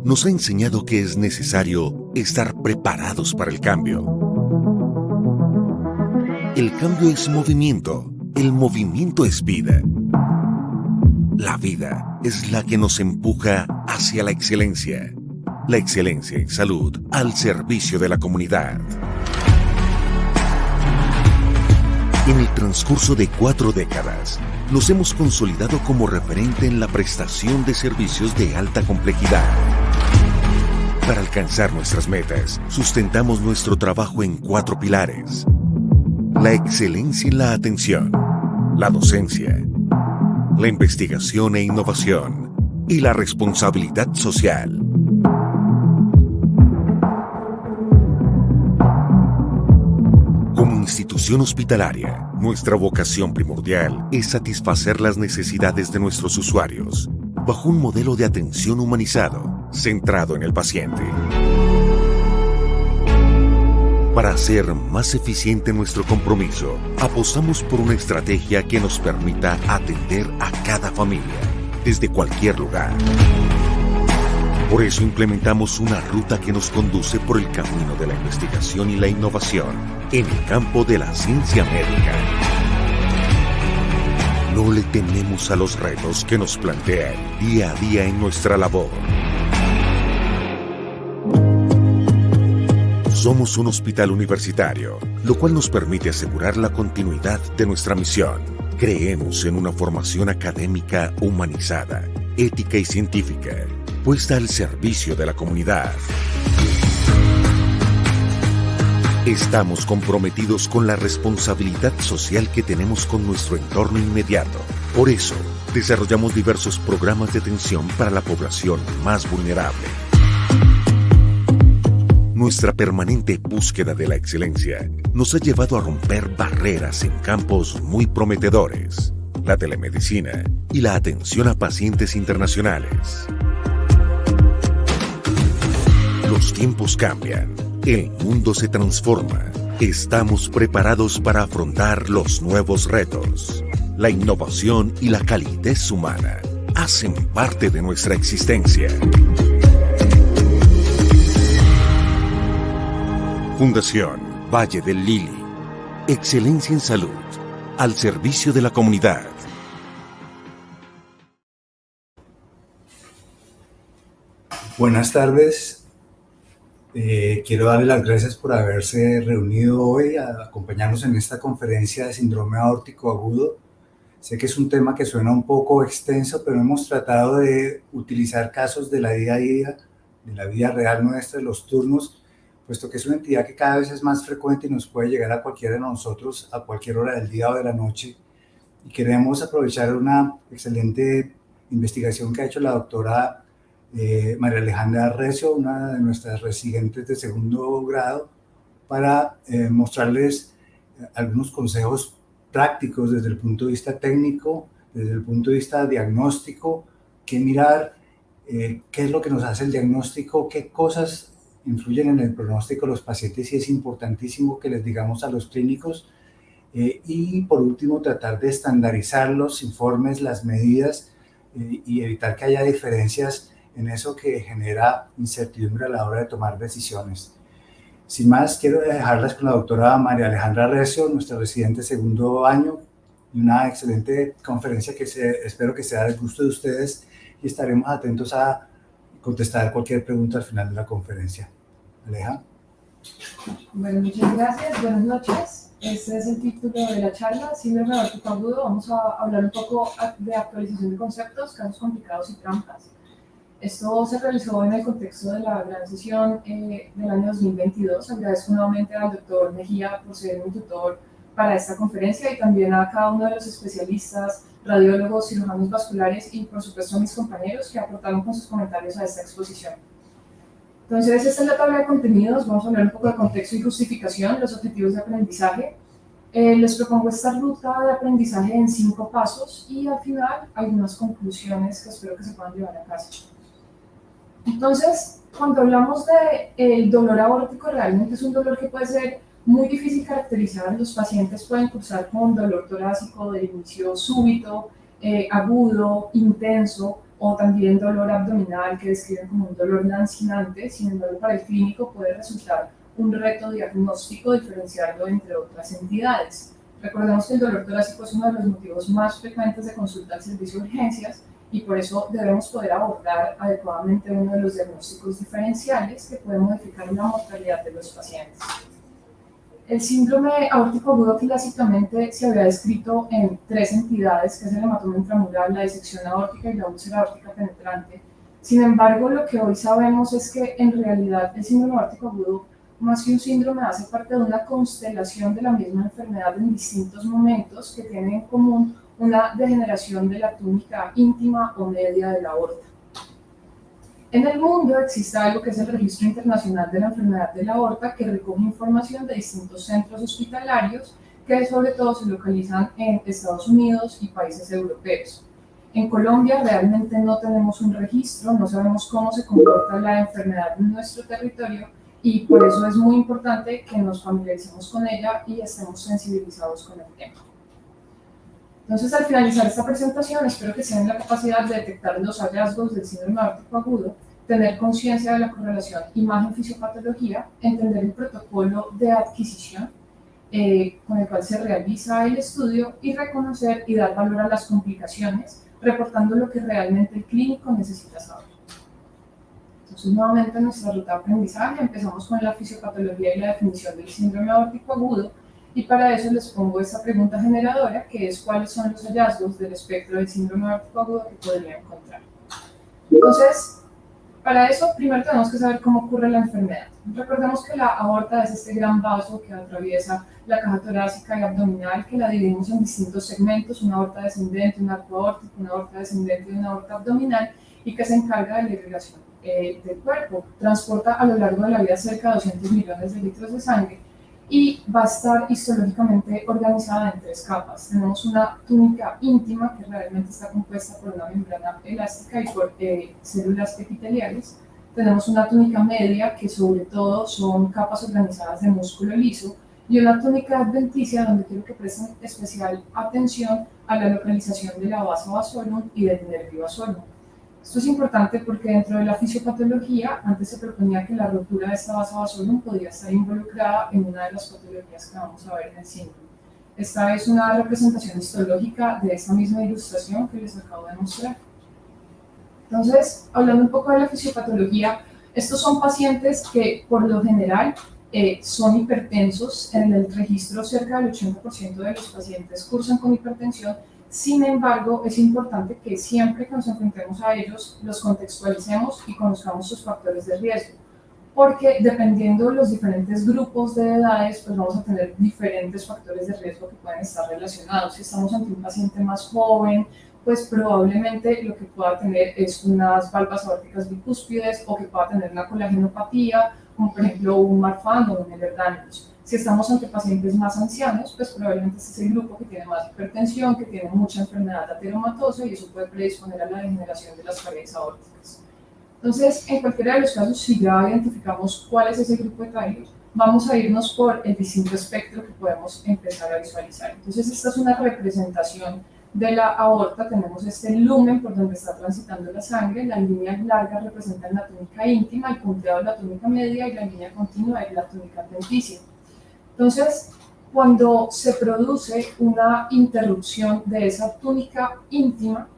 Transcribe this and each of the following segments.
nos ha enseñado que es necesario estar preparados para el cambio. El cambio es movimiento, el movimiento es vida. La vida es la que nos empuja hacia la excelencia. La excelencia en salud al servicio de la comunidad. En el transcurso de 4 décadas, nos hemos consolidado como referente en la prestación de servicios de alta complejidad. Para alcanzar nuestras metas, sustentamos nuestro trabajo en 4 pilares: la excelencia en la atención, la docencia, la investigación e innovación y la responsabilidad social. Como institución hospitalaria, nuestra vocación primordial es satisfacer las necesidades de nuestros usuarios bajo un modelo de atención humanizado, centrado en el paciente. Para hacer más eficiente nuestro compromiso, apostamos por una estrategia que nos permita atender a cada familia, desde cualquier lugar. Por eso implementamos una ruta que nos conduce por el camino de la investigación y la innovación en el campo de la ciencia médica. No le tememos a los retos que nos plantea el día a día en nuestra labor. Somos un hospital universitario, lo cual nos permite asegurar la continuidad de nuestra misión. Creemos en una formación académica humanizada, ética y científica, puesta al servicio de la comunidad. Estamos comprometidos con la responsabilidad social que tenemos con nuestro entorno inmediato. Por eso, desarrollamos diversos programas de atención para la población más vulnerable. Nuestra permanente búsqueda de la excelencia nos ha llevado a romper barreras en campos muy prometedores: la telemedicina y la atención a pacientes internacionales. Los tiempos cambian, el mundo se transforma. Estamos preparados para afrontar los nuevos retos. La innovación y la calidez humana hacen parte de nuestra existencia. Fundación Valle del Lili. Excelencia en salud, al servicio de la comunidad. Buenas tardes. Quiero darle las gracias por haberse reunido hoy a acompañarnos en esta conferencia de síndrome aórtico agudo. Sé que es un tema que suena un poco extenso, pero hemos tratado de utilizar casos de la día a día, de la vida real nuestra, de los turnos, puesto que es una entidad que cada vez es más frecuente y nos puede llegar a cualquiera de nosotros a cualquier hora del día o de la noche. Y queremos aprovechar una excelente investigación que ha hecho la doctora María Alejandra Recio, una de nuestras residentes de segundo grado, para mostrarles algunos consejos prácticos desde el punto de vista técnico, desde el punto de vista diagnóstico, qué mirar, qué es lo que nos hace el diagnóstico, qué cosas influyen en el pronóstico de los pacientes, y es importantísimo que les digamos a los clínicos, y por último tratar de estandarizar los informes, las medidas, y evitar que haya diferencias en eso que genera incertidumbre a la hora de tomar decisiones. Sin más, quiero dejarlas con la doctora María Alejandra Recio, nuestra residente segundo año, y una excelente conferencia que espero que sea del gusto de ustedes, y estaremos atentos a contestar cualquier pregunta al final de la conferencia. Aleja. Bueno, muchas gracias. Buenas noches. Este es el título de la charla, síndrome aórtico agudo. Vamos a hablar un poco de actualización de conceptos, casos complicados y trampas. Esto se realizó en el contexto de la gran sesión del año 2022. Agradezco nuevamente al doctor Mejía por ser mi tutor para esta conferencia, y también a cada uno de los especialistas, radiólogos, cirujanos vasculares y por supuesto a mis compañeros que aportaron con sus comentarios a esta exposición. Entonces, esta es la tabla de contenidos. Vamos a hablar un poco de contexto y justificación, los objetivos de aprendizaje. Les propongo esta ruta de aprendizaje en 5 pasos y al final algunas conclusiones que espero que se puedan llevar a casa. Entonces, cuando hablamos del dolor aórtico, realmente es un dolor que puede ser muy difícil caracterizar. Los pacientes pueden cursar con dolor torácico de inicio súbito, agudo, intenso, o también dolor abdominal que describen como un dolor lancinante. Sin embargo, para el clínico puede resultar un reto diagnóstico diferenciarlo entre otras entidades. Recordemos que el dolor torácico es uno de los motivos más frecuentes de consulta al servicio de urgencias y por eso debemos poder abordar adecuadamente uno de los diagnósticos diferenciales que puede modificar la mortalidad de los pacientes. El síndrome aórtico agudo clásicamente se había descrito en 3 entidades, que es el hematoma intramural, la disección aórtica y la úlcera aórtica penetrante. Sin embargo, lo que hoy sabemos es que en realidad el síndrome aórtico agudo, más que un síndrome, hace parte de una constelación de la misma enfermedad en distintos momentos que tienen en común una degeneración de la túnica íntima o media de la aorta. En el mundo existe algo que es el Registro Internacional de la Enfermedad de la Aorta, que recoge información de distintos centros hospitalarios que sobre todo se localizan en Estados Unidos y países europeos. En Colombia realmente no tenemos un registro, no sabemos cómo se comporta la enfermedad en nuestro territorio y por eso es muy importante que nos familiaricemos con ella y estemos sensibilizados con el tema. Entonces, al finalizar esta presentación, espero que tengan la capacidad de detectar los hallazgos del síndrome aórtico agudo, tener conciencia de la correlación imagen-fisiopatología, entender el protocolo de adquisición con el cual se realiza el estudio y reconocer y dar valor a las complicaciones, reportando lo que realmente el clínico necesita saber. Entonces, nuevamente, nuestra ruta de aprendizaje, empezamos con la fisiopatología y la definición del síndrome aórtico agudo. Y para eso les pongo esta pregunta generadora, que es cuáles son los hallazgos del espectro del síndrome aórtico agudo que podría encontrar. Entonces, para eso primero tenemos que saber cómo ocurre la enfermedad. Recordemos que la aorta es este gran vaso que atraviesa la caja torácica y abdominal, que la dividimos en distintos segmentos, una aorta descendente, un arco aórtico, una aorta descendente y una aorta abdominal, y que se encarga de la irrigación del cuerpo. Transporta a lo largo de la vida cerca de 200 millones de litros de sangre y va a estar histológicamente organizada en 3 capas. Tenemos una túnica íntima que realmente está compuesta por una membrana elástica y por células epiteliales. Tenemos una túnica media que sobre todo son capas organizadas de músculo liso y una túnica adventicia donde quiero que presten especial atención a la localización de la vasa vasorum y del nervio vasorum. Esto es importante porque dentro de la fisiopatología antes se proponía que la rotura de esta vasa vasorum podía estar involucrada en una de las patologías que vamos a ver en el síndrome. Esta es una representación histológica de esta misma ilustración que les acabo de mostrar. Entonces, hablando un poco de la fisiopatología, estos son pacientes que por lo general son hipertensos. En el registro cerca del 80% de los pacientes cursan con hipertensión. Sin embargo, es importante que siempre que nos enfrentemos a ellos, los contextualicemos y conozcamos sus factores de riesgo, porque dependiendo de los diferentes grupos de edades, pues vamos a tener diferentes factores de riesgo que pueden estar relacionados. Si estamos ante un paciente más joven, pues probablemente lo que pueda tener es unas valvas aórticas bicúspides o que pueda tener una colagenopatía, como por ejemplo un Marfan o un Ehlers-Danlos. Si estamos ante pacientes más ancianos, pues probablemente este es el grupo que tiene más hipertensión, que tiene mucha enfermedad ateromatosa y eso puede predisponer a la degeneración de las paredes aórticas. Entonces, en cualquiera de los casos, si ya identificamos cuál es ese grupo etario, vamos a irnos por el distinto espectro que podemos empezar a visualizar. Entonces, esta es una representación de la aorta. Tenemos este lumen por donde está transitando la sangre, la línea larga representa la túnica íntima, el punteado de la túnica media y la línea continua es la túnica adventicia. Entonces, cuando se produce una interrupción de esa túnica íntima,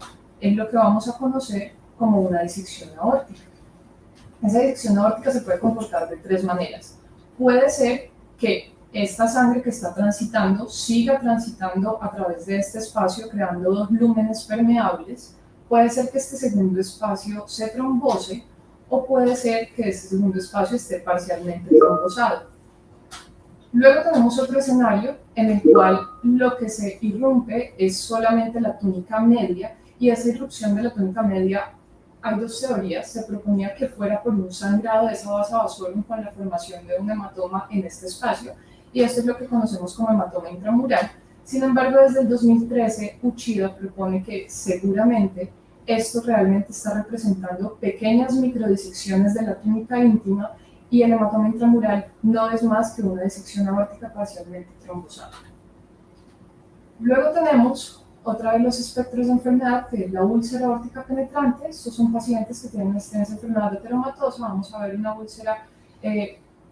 es lo que vamos a conocer como una disección aórtica. Esa disección aórtica se puede comportar de 3 maneras. Puede ser que esta sangre que está transitando siga transitando a través de este espacio creando 2 lúmenes permeables. Puede ser que este segundo espacio se trombose o puede ser que este segundo espacio esté parcialmente trombosado. Luego tenemos otro escenario en el cual lo que se irrumpe es solamente la túnica media y esa irrupción de la túnica media, hay 2 teorías. Se proponía que fuera por un sangrado de esa vasa vasorum con la formación de un hematoma en este espacio y esto es lo que conocemos como hematoma intramural. Sin embargo, desde el 2013, Uchida propone que seguramente esto realmente está representando pequeñas microdisecciones de la túnica íntima y el hematoma intramural no es más que una disección aórtica parcialmente trombosada. Luego tenemos otra de los espectros de enfermedad, que es la úlcera aórtica penetrante. Estos son pacientes que tienen esa enfermedad ateromatosa. Vamos a ver una úlcera,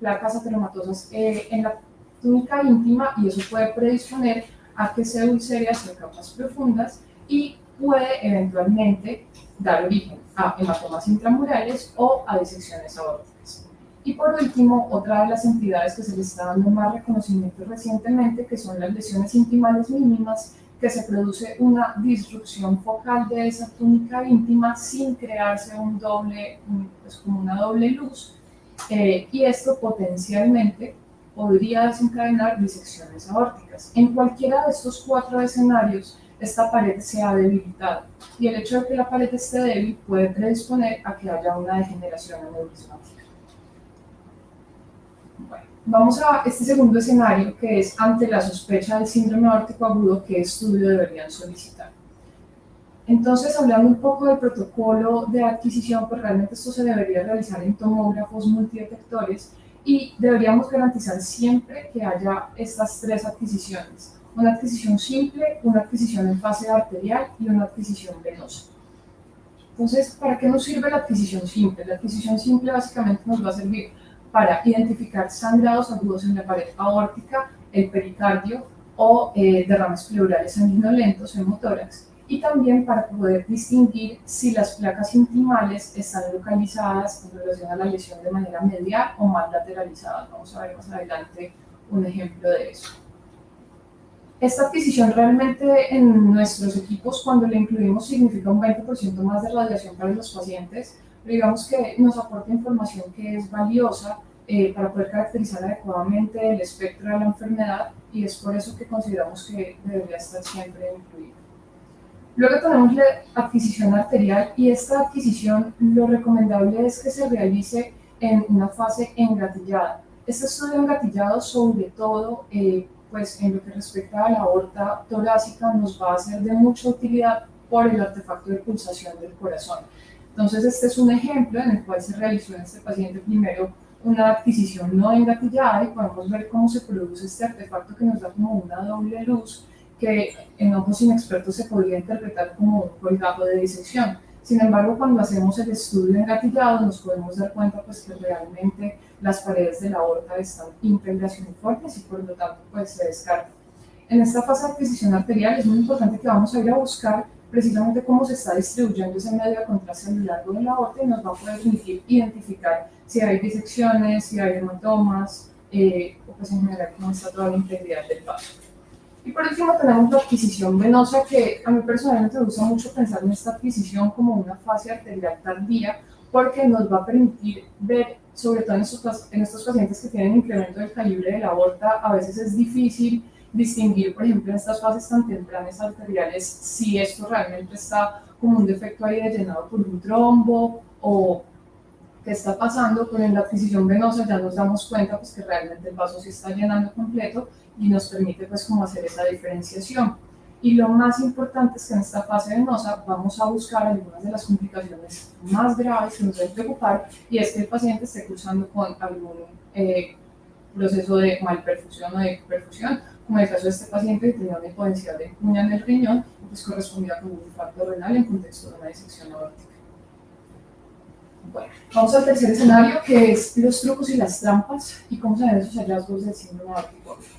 placas ateromatosas en la túnica íntima, y eso puede predisponer a que se ulcere hacia capas profundas y puede eventualmente dar origen a hematomas intramurales o a disecciones aórticas. Y por último, otra de las entidades que se le está dando más reconocimiento recientemente, que son las lesiones intimales mínimas, que se produce una disrupción focal de esa túnica íntima sin crearse como una doble luz, y esto potencialmente podría desencadenar disecciones aórticas. En cualquiera de estos 4 escenarios, esta pared se ha debilitado, y el hecho de que la pared esté débil puede predisponer a que haya una degeneración aneurismática. Bueno, vamos a este segundo escenario, que es ante la sospecha del síndrome aórtico agudo, ¿qué estudio deberían solicitar? Entonces, hablando un poco del protocolo de adquisición, pues realmente esto se debería realizar en tomógrafos multidetectores, y deberíamos garantizar siempre que haya estas 3 adquisiciones: una adquisición simple, una adquisición en fase arterial y una adquisición venosa. Entonces, ¿para qué nos sirve la adquisición simple? La adquisición simple básicamente nos va a servir para identificar sangrados agudos en la pared aórtica, el pericardio o derrames pleurales sanguinolentos en hemotórax, y también para poder distinguir si las placas intimales están localizadas en relación a la lesión de manera medial o mal lateralizada. Vamos a ver más adelante un ejemplo de eso. Esta adquisición realmente en nuestros equipos, cuando la incluimos, significa un 20% más de radiación para los pacientes, pero digamos que nos aporta información que es valiosa para poder caracterizar adecuadamente el espectro de la enfermedad, y es por eso que consideramos que debería estar siempre incluido. Luego tenemos la adquisición arterial, y esta adquisición lo recomendable es que se realice en una fase engatillada. Este estudio engatillado, sobre todo pues en lo que respecta a la aorta torácica, nos va a ser de mucha utilidad por el artefacto de pulsación del corazón. Entonces, este es un ejemplo en el cual se realizó en este paciente primero una adquisición no engatillada, y podemos ver cómo se produce este artefacto que nos da como una doble luz, que en ojos inexpertos se podría interpretar como un colgajo de disección. Sin embargo, cuando hacemos el estudio engatillado, nos podemos dar cuenta pues, que realmente las paredes de la aorta están íntegras y uniformes, y por lo tanto pues, se descarta. En esta fase de adquisición arterial es muy importante que vamos a ir a buscar precisamente cómo se está distribuyendo ese medio de contraste a lo largo de la aorta, y nos va a poder permitir identificar si hay disecciones, si hay hematomas, o pues en general cómo está toda la integridad del vaso. Y por último tenemos la adquisición venosa, que a mí personalmente me gusta mucho pensar en esta adquisición como una fase arterial tardía, porque nos va a permitir ver, sobre todo en estos pacientes que tienen incremento del calibre de la aorta, a veces es difícil distinguir, por ejemplo, en estas fases tan tempranas arteriales, si esto realmente está como un defecto ahí de llenado por un trombo o qué está pasando. Pero en la adquisición venosa ya nos damos cuenta pues, que realmente el vaso se está llenando completo, y nos permite pues como hacer esa diferenciación. Y lo más importante es que en esta fase venosa vamos a buscar algunas de las complicaciones más graves que nos deben preocupar, y es que el paciente esté cursando con algún proceso de malperfusión o de perfusión, como en el caso de este paciente que tenía una hipodensidad de cuña en el riñón, pues correspondía con un infarto renal en contexto de una disección aórtica. Bueno, vamos al tercer escenario, que es los trucos y las trampas y cómo se ven esos hallazgos del síndrome aórtico agudo.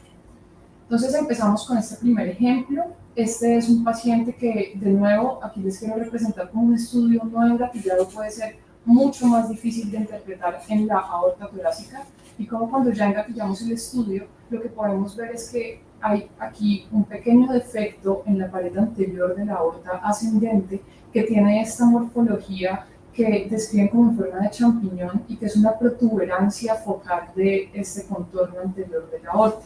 Entonces empezamos con este primer ejemplo. Este es un paciente que, de nuevo, aquí les quiero representar como un estudio no engatillado puede ser mucho más difícil de interpretar en la aorta torácica, y como cuando ya engatillamos el estudio, lo que podemos ver es que hay aquí un pequeño defecto en la pared anterior de la aorta ascendente, que tiene esta morfología que describen como en forma de champiñón, y que es una protuberancia focal de este contorno anterior de la aorta.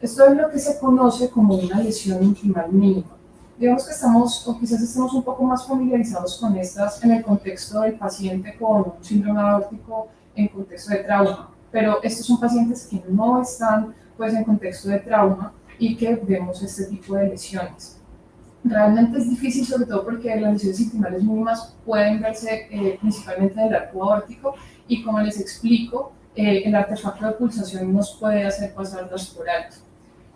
Esto es lo que se conoce como una lesión intimal mínima. Digamos que estamos, o quizás estemos un poco más familiarizados con estas en el contexto del paciente con un síndrome aórtico en contexto de trauma, pero estos son pacientes que no están pues, en contexto de trauma y que vemos este tipo de lesiones. Realmente es difícil, sobre todo porque las lesiones intimales mínimas pueden verse principalmente en el arco aórtico, y como les explico, el artefacto de pulsación nos puede hacer pasarlas por alto.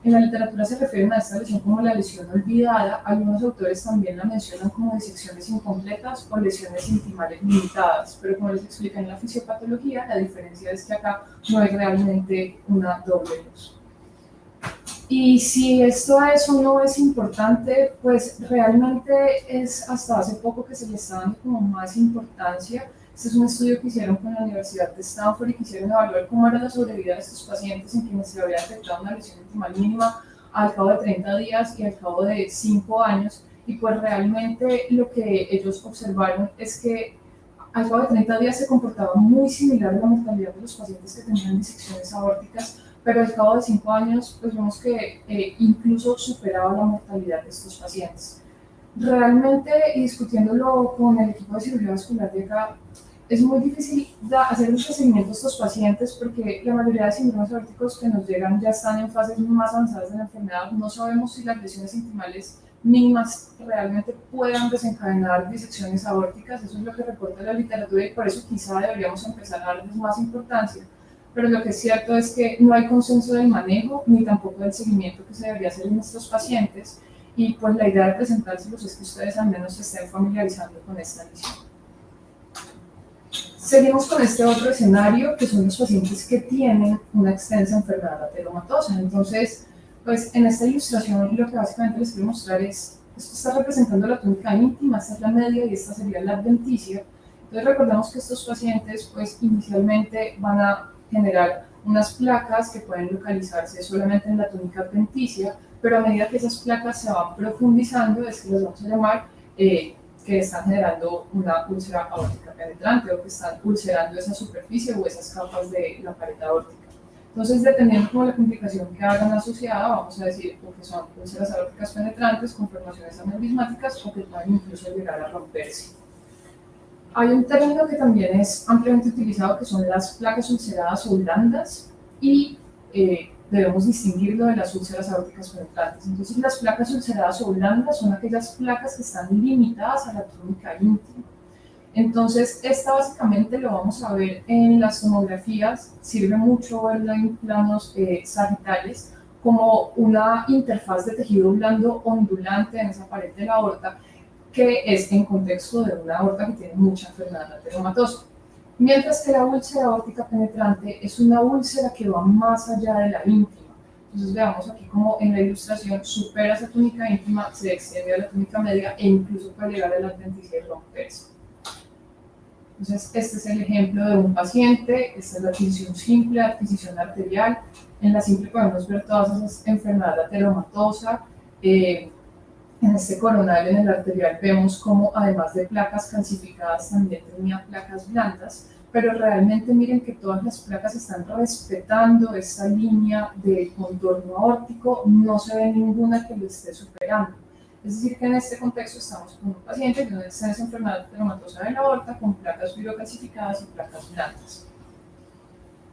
En la literatura se refieren a esta lesión como la lesión olvidada. Algunos autores también la mencionan como disecciones incompletas o lesiones intimales limitadas, pero como les expliqué en la fisiopatología, la diferencia es que acá no hay realmente una doble luz. Y si esto es o no es importante, pues realmente es hasta hace poco que se le está dando como más importancia. Este es un estudio que hicieron con la Universidad de Stanford y quisieron evaluar cómo era la sobrevida de estos pacientes en quienes se había detectado una lesión intimal mínima al cabo de 30 días y al cabo de 5 años. Y pues realmente lo que ellos observaron es que al cabo de 30 días se comportaba muy similar a la mortalidad de los pacientes que tenían disecciones aórticas, pero al cabo de 5 años, pues vemos que incluso superaba la mortalidad de estos pacientes. Realmente, y discutiéndolo con el equipo de cirugía vascular de acá, es muy difícil hacer este seguimiento a estos pacientes porque la mayoría de síndromes aórticos que nos llegan ya están en fases más avanzadas de la enfermedad. No sabemos si las lesiones intimales mínimas realmente puedan desencadenar disecciones aórticas. Eso es lo que reporta la literatura y por eso quizá deberíamos empezar a darles más importancia. Pero lo que es cierto es que no hay consenso del manejo ni tampoco del seguimiento que se debería hacer en estos pacientes, y pues la idea de presentárselos es que ustedes al menos se estén familiarizando con esta lesión. Seguimos con este otro escenario, que son los pacientes que tienen una extensa enfermedad ateromatosa. Entonces, pues en esta ilustración lo que básicamente les quiero mostrar es, esto está representando la túnica íntima, esta es la media y esta sería la adventicia. Entonces recordemos que estos pacientes pues inicialmente van a generar unas placas que pueden localizarse solamente en la túnica adventicia, pero a medida que esas placas se van profundizando es que las vamos a llamar que están generando una úlcera aórtica penetrante o que están ulcerando esa superficie o esas capas de la pared aórtica. Entonces, dependiendo de la complicación que hagan asociada, vamos a decir o que son úlceras aórticas penetrantes con formaciones aneurismáticas o que pueden incluso llegar a romperse. Hay un término que también es ampliamente utilizado que son las placas ulceradas o blandas y debemos distinguirlo de las úlceras aórticas penetrantes. Entonces, las placas ulceradas o blandas son aquellas placas que están limitadas a la túnica íntima. Entonces, esta básicamente lo vamos a ver en las tomografías, sirve mucho verla en planos sagittales como una interfaz de tejido blando ondulante en esa pared de la aorta, que es en contexto de una aorta que tiene mucha enfermedad ateromatosa. Mientras que la úlcera aórtica penetrante es una úlcera que va más allá de la íntima. Entonces veamos aquí como en la ilustración supera esa túnica íntima, se extiende a la túnica media e incluso puede llegar a la adventicia y romperse. Entonces este es el ejemplo de un paciente, esta es la adquisición simple, adquisición arterial. En la simple podemos ver todas esas enfermedades ateromatosa. En este coronario, en el arterial, vemos como además de placas calcificadas también tenía placas blandas, pero realmente miren que todas las placas están respetando esta línea de contorno aórtico, no se ve ninguna que lo esté superando. Es decir, que en este contexto estamos con un paciente con una extensa enfermedad ateromatosa de la aorta con placas fibrocalcificadas y placas blandas.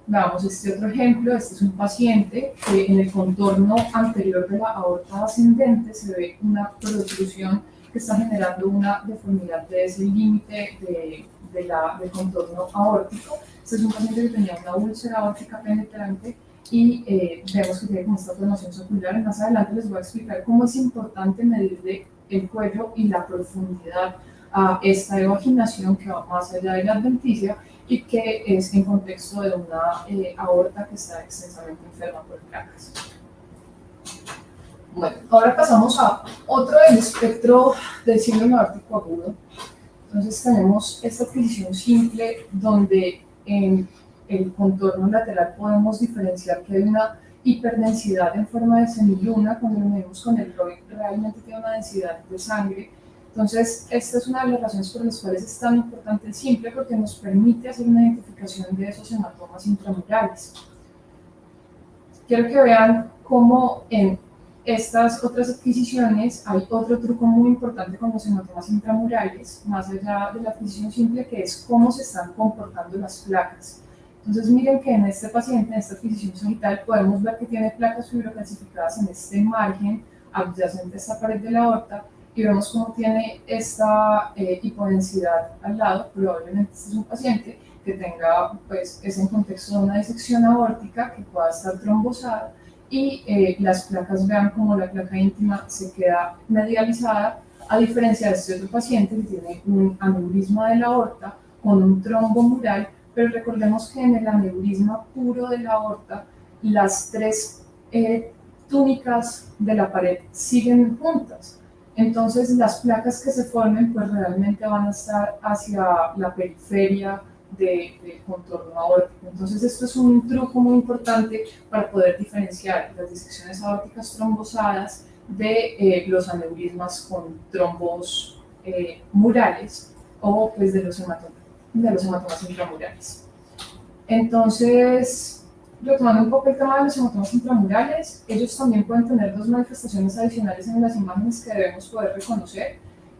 Veamos este otro ejemplo. Este es un paciente que en el contorno anterior de la aorta ascendente se ve una protrusión que está generando una deformidad de ese límite del contorno aórtico. Este es un paciente que tenía una úlcera aórtica penetrante y vemos que tiene como esta formación ocular. Más adelante les voy a explicar cómo es importante medirle el cuello y la profundidad a esta evaginación que va más allá de la adventicia y que es en contexto de una aorta que está extensamente enferma por placas. Bueno, ahora pasamos a otro del espectro del síndrome aórtico agudo. Entonces tenemos esta adquisición simple donde en el contorno lateral podemos diferenciar que hay una hiperdensidad en forma de semiluna. Cuando lo medimos con el ROI realmente tiene una densidad de sangre. Entonces, esta es una de las razones por las cuales es tan importante el simple, porque nos permite hacer una identificación de esos hematomas intramurales. Quiero que vean cómo en estas otras adquisiciones hay otro truco muy importante con los hematomas intramurales, más allá de la adquisición simple, que es cómo se están comportando las placas. Entonces, miren que en este paciente, en esta adquisición sagital, podemos ver que tiene placas fibrocalcificadas en este margen adyacente a esta pared de la aorta, y vemos cómo tiene esta hipodensidad al lado. Probablemente este es un paciente que tenga, pues, es en contexto de una disección aórtica que pueda estar trombosada y las placas, vean como la placa íntima se queda medializada, a diferencia de este otro paciente que tiene un aneurisma de la aorta con un trombo mural, pero recordemos que en el aneurisma puro de la aorta, las tres túnicas de la pared siguen juntas. Entonces las placas que se formen pues realmente van a estar hacia la periferia del contorno aórtico. Entonces esto es un truco muy importante para poder diferenciar las disecciones aórticas trombosadas de los aneurismas con trombos murales o pues de los hematomas intramurales. Entonces, retomando un poco el tema de los hematomas intramurales, ellos también pueden tener dos manifestaciones adicionales en las imágenes que debemos poder reconocer,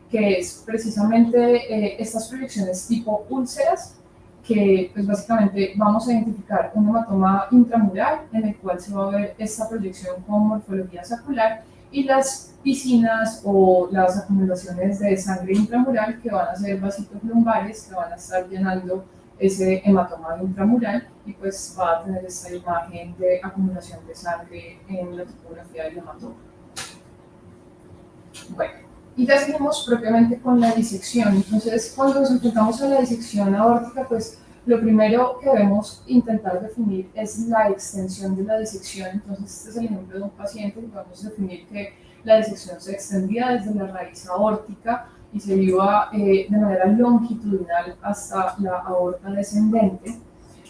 que es precisamente estas proyecciones tipo úlceras, que pues básicamente vamos a identificar un hematoma intramural en el cual se va a ver esta proyección con morfología saccular, y las piscinas o las acumulaciones de sangre intramural que van a ser vasitos lumbares que van a estar llenando ese hematoma intramural, y pues va a tener esta imagen de acumulación de sangre en la topografía del hematoma. Bueno, y ya seguimos propiamente con la disección. Entonces, cuando nos enfrentamos a la disección aórtica, pues lo primero que debemos intentar definir es la extensión de la disección. Entonces, este es el ejemplo de un paciente que podemos definir que la disección se extendía desde la raíz aórtica y se iba de manera longitudinal hasta la aorta descendente.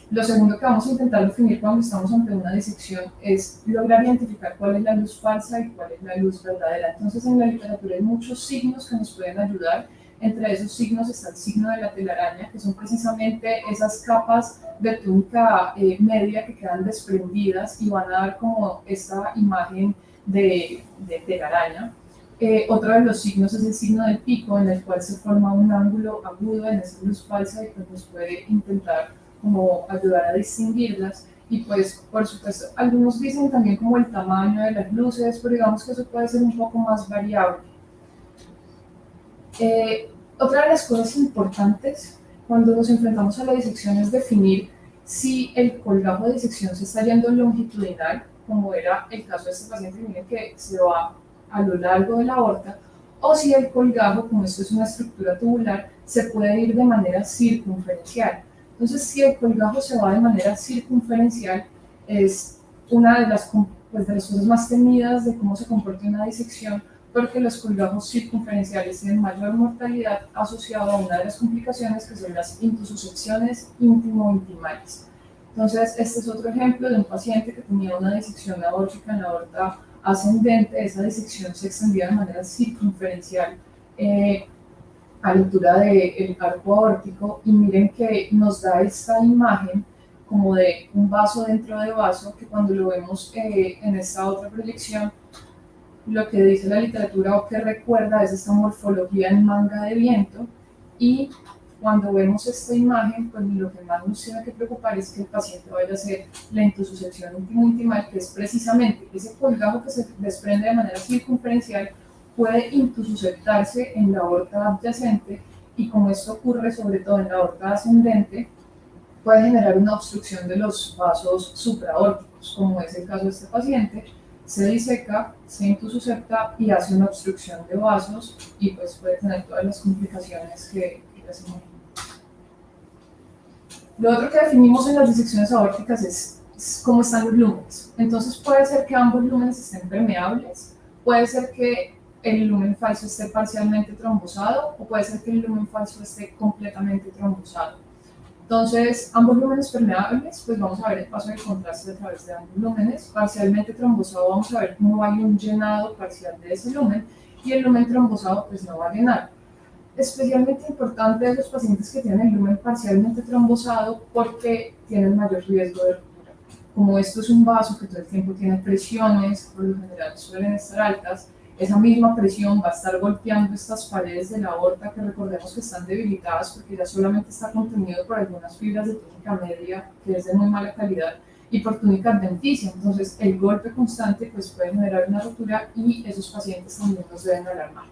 Lo segundo que vamos a intentar definir cuando estamos ante una disección es lograr identificar cuál es la luz falsa y cuál es la luz verdadera. Entonces, en la literatura hay muchos signos que nos pueden ayudar. Entre esos signos está el signo de la telaraña, que son precisamente esas capas de túnica media que quedan desprendidas y van a dar como esta imagen de telaraña. Otro de los signos es el signo del pico, en el cual se forma un ángulo agudo en esa luz falsa y pues nos puede intentar como ayudar a distinguirlas. Y pues por supuesto algunos dicen también como el tamaño de las luces, pero digamos que eso puede ser un poco más variable. Otra de las cosas importantes cuando nos enfrentamos a la disección es definir si el colgajo de disección se está yendo longitudinal, como era el caso de este paciente, miren que se va a lo largo de la aorta, o si el colgajo, como esto es una estructura tubular, se puede ir de manera circunferencial. Entonces, si el colgajo se va de manera circunferencial, es una de las cosas más temidas de cómo se comporta una disección, porque los colgajos circunferenciales tienen mayor mortalidad asociado a una de las complicaciones que son las intususecciones íntimo-intimales. Entonces, este es otro ejemplo de un paciente que tenía una disección aórtica en la aorta ascendente. Esa disección se extendía de manera circunferencial a la altura del arco aórtico, y miren que nos da esta imagen como de un vaso dentro de vaso, que cuando lo vemos en esta otra proyección, lo que dice la literatura o que recuerda es esta morfología en manga de viento. Y cuando vemos esta imagen, pues lo que más nos tiene que preocupar es que el paciente vaya a hacer la intususección íntimo-intimal, que es precisamente ese colgajo que se desprende de manera circunferencial puede intususectarse en la aorta adyacente, y como esto ocurre sobre todo en la aorta ascendente, puede generar una obstrucción de los vasos supraórticos, como es el caso de este paciente. Se diseca, se intususecta y hace una obstrucción de vasos, y pues puede tener todas las complicaciones que les imagino. Lo otro que definimos en las disecciones aórticas es cómo están los lúmenes. Entonces puede ser que ambos lúmenes estén permeables, puede ser que el lumen falso esté parcialmente trombosado, o puede ser que el lumen falso esté completamente trombosado. Entonces, ambos lúmenes permeables, pues vamos a ver el paso de contraste a través de ambos lúmenes. Parcialmente trombosado, vamos a ver cómo hay un llenado parcial de ese lumen, y el lumen trombosado pues no va a llenar. Especialmente importante es los pacientes que tienen el lumen parcialmente trombosado, porque tienen mayor riesgo de ruptura. Como esto es un vaso que todo el tiempo tiene presiones, por lo general suelen estar altas, esa misma presión va a estar golpeando estas paredes de la aorta, que recordemos que están debilitadas porque ya solamente está contenido por algunas fibras de túnica media, que es de muy mala calidad, y por túnica adventicia. Entonces el golpe constante pues puede generar una ruptura, y esos pacientes también nos deben alarmar.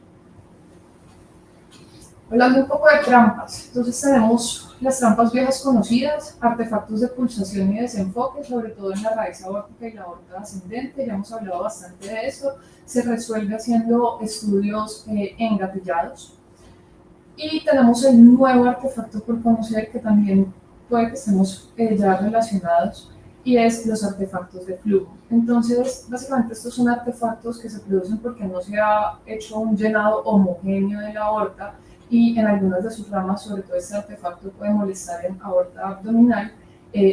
Hablando un poco de trampas, entonces tenemos las trampas viejas conocidas, artefactos de pulsación y desenfoque, sobre todo en la raíz aórtica y la aorta ascendente, ya hemos hablado bastante de esto, se resuelve haciendo estudios engatillados. Y tenemos el nuevo artefacto por conocer que también puede que estemos ya relacionados, y es los artefactos de flujo. Entonces, básicamente estos son artefactos que se producen porque no se ha hecho un llenado homogéneo de la aorta, y en algunas de sus ramas, sobre todo este artefacto puede molestar en aorta abdominal,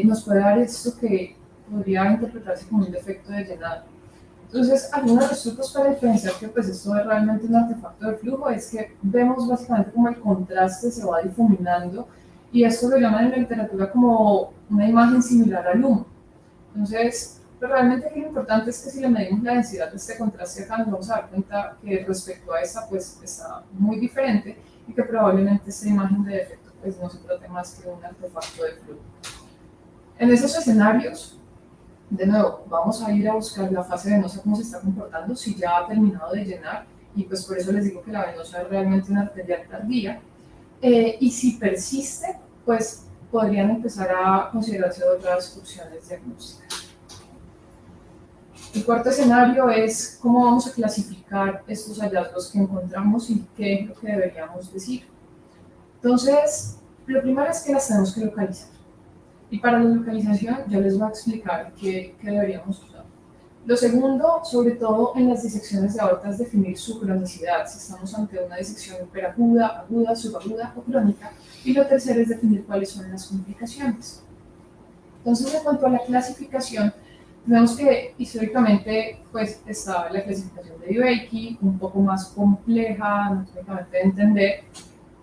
nos puede dar esto que podría interpretarse como un defecto de llenado. Entonces, algunos de los trucos para diferenciar que pues esto es realmente un artefacto de flujo es que vemos básicamente como el contraste se va difuminando, y esto lo llaman en la literatura como una imagen similar al humo. Entonces, pero realmente aquí lo importante es que si le medimos la densidad de este contraste acá, nos vamos a dar cuenta que respecto a esta pues está muy diferente, y que probablemente esta imagen de defecto pues no se trate más que un artefacto de flujo. En esos escenarios, de nuevo, vamos a ir a buscar la fase venosa, cómo se está comportando, si ya ha terminado de llenar, y pues por eso les digo que la venosa es realmente una arterial tardía, y si persiste, pues podrían empezar a considerarse otras opciones diagnósticas. El cuarto escenario es cómo vamos a clasificar estos hallazgos que encontramos y qué es lo que deberíamos decir. Entonces, lo primero es que las tenemos que localizar. Y para la localización ya les voy a explicar qué deberíamos usar. Lo segundo, sobre todo en las disecciones de aorta, es definir su cronicidad, si estamos ante una disección hiperaguda, aguda, subaguda o crónica. Y lo tercero es definir cuáles son las complicaciones. Entonces, en cuanto a la clasificación, vemos que históricamente pues, está la clasificación de DeBakey, un poco más compleja anatómicamente de entender.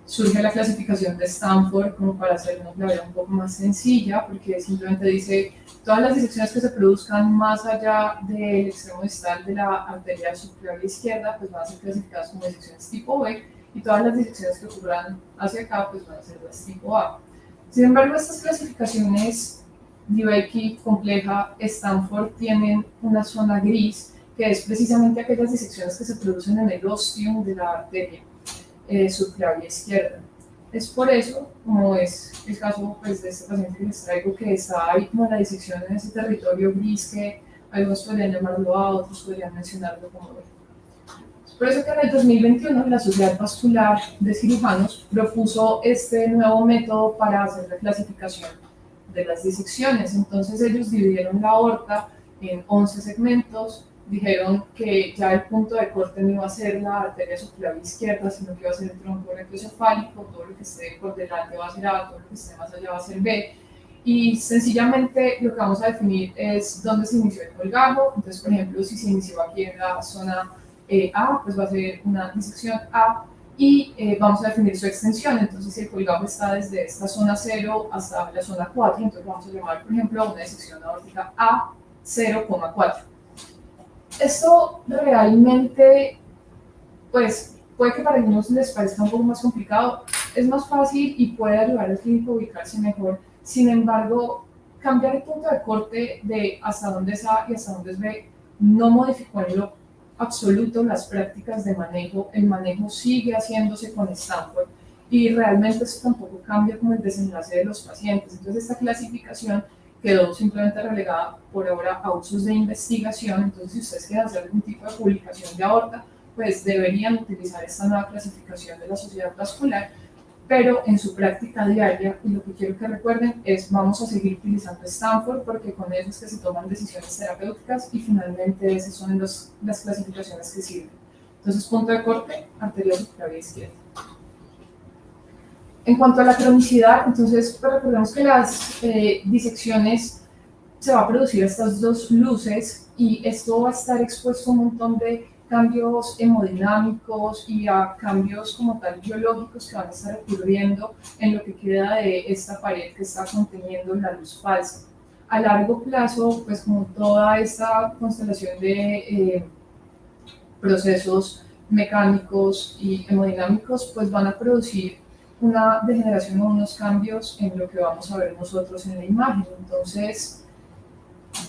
Surge la clasificación de Stanford como para hacernos la vida un poco más sencilla, porque simplemente dice todas las disecciones que se produzcan más allá del extremo distal de la arteria subclaviana izquierda pues van a ser clasificadas como disecciones tipo B, y todas las disecciones que ocurran hacia acá pues van a ser las tipo A. Sin embargo, estas clasificaciones DeBakey compleja, Stanford, tienen una zona gris, que es precisamente aquellas disecciones que se producen en el ostium de la arteria subclavia izquierda. Es por eso, como es el caso pues, de este paciente que les traigo, que está ahí como la disección en ese territorio gris que algunos podrían llamarlo A, otros podrían mencionarlo como B. Es por eso que en el 2021 la Sociedad Vascular de Cirujanos propuso este nuevo método para hacer la clasificación de las disecciones. Entonces ellos dividieron la aorta en 11 segmentos, dijeron que ya el punto de corte no iba a ser la arteria subclavia izquierda, sino que iba a ser el tronco rectocefálico, todo lo que esté por delante va a ser A, todo lo que esté más allá va a ser B, y sencillamente lo que vamos a definir es dónde se inició el colgajo. Entonces, por ejemplo, si se inició aquí en la zona A, pues va a ser una disección A, y vamos a definir su extensión. Entonces, si el colgajo está desde esta zona 0 hasta la zona 4, entonces vamos a llamar, por ejemplo, a una disección aórtica A 0,4. Esto realmente, pues, puede que para algunos les parezca un poco más complicado, es más fácil y puede ayudar al clínico a ubicarse mejor. Sin embargo, cambiar el punto de corte de hasta dónde es A y hasta dónde es B no modificó en lo absoluto las prácticas de manejo. El manejo sigue haciéndose con Stanford y realmente eso tampoco cambia como el desenlace de los pacientes. Entonces, esta clasificación quedó simplemente relegada por ahora a usos de investigación. Entonces, si ustedes quieren hacer algún tipo de publicación de aorta, pues deberían utilizar esta nueva clasificación de la Sociedad Vascular, pero en su práctica diaria, y lo que quiero que recuerden es vamos a seguir utilizando Stanford, porque con eso es que se toman decisiones terapéuticas y finalmente esas son las clasificaciones que sirven. Entonces, punto de corte, arteria subclavia izquierda. En cuanto a la cronicidad, entonces pues recordemos que las disecciones se va a producir estas dos luces, y esto va a estar expuesto a un montón de cambios hemodinámicos y a cambios como tal biológicos que van a estar ocurriendo en lo que queda de esta pared que está conteniendo la luz falsa. A largo plazo, pues como toda esta constelación de procesos mecánicos y hemodinámicos, pues van a producir una degeneración o unos cambios en lo que vamos a ver nosotros en la imagen. Entonces,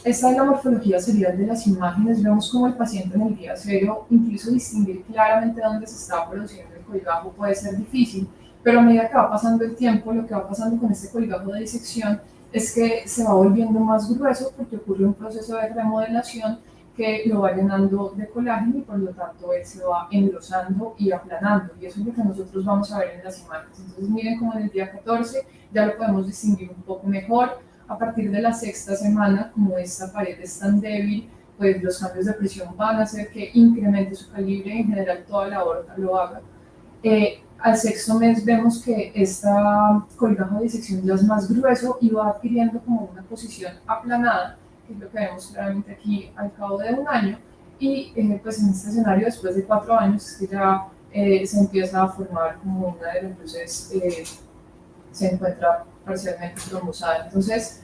esta es la morfología serial de las imágenes. Vemos como el paciente en el día cero incluso distinguir claramente dónde se está produciendo el colgajo puede ser difícil, pero a medida que va pasando el tiempo, lo que va pasando con este colgajo de disección es que se va volviendo más grueso porque ocurre un proceso de remodelación que lo va llenando de colágeno y por lo tanto él se va engrosando y aplanando, y eso es lo que nosotros vamos a ver en las imágenes. Entonces miren como en el día 14 ya lo podemos distinguir un poco mejor. A partir de la sexta semana, como esta pared es tan débil, pues los cambios de presión van a hacer que incremente su calibre, en general toda la aorta lo haga. Al sexto mes vemos que esta colgajo de disección ya es más grueso y va adquiriendo como una posición aplanada, que es lo que vemos claramente aquí al cabo de un año, y pues en este escenario después de 4 años es que ya se empieza a formar como una de las luces se encuentra parcialmente trombosada. Entonces,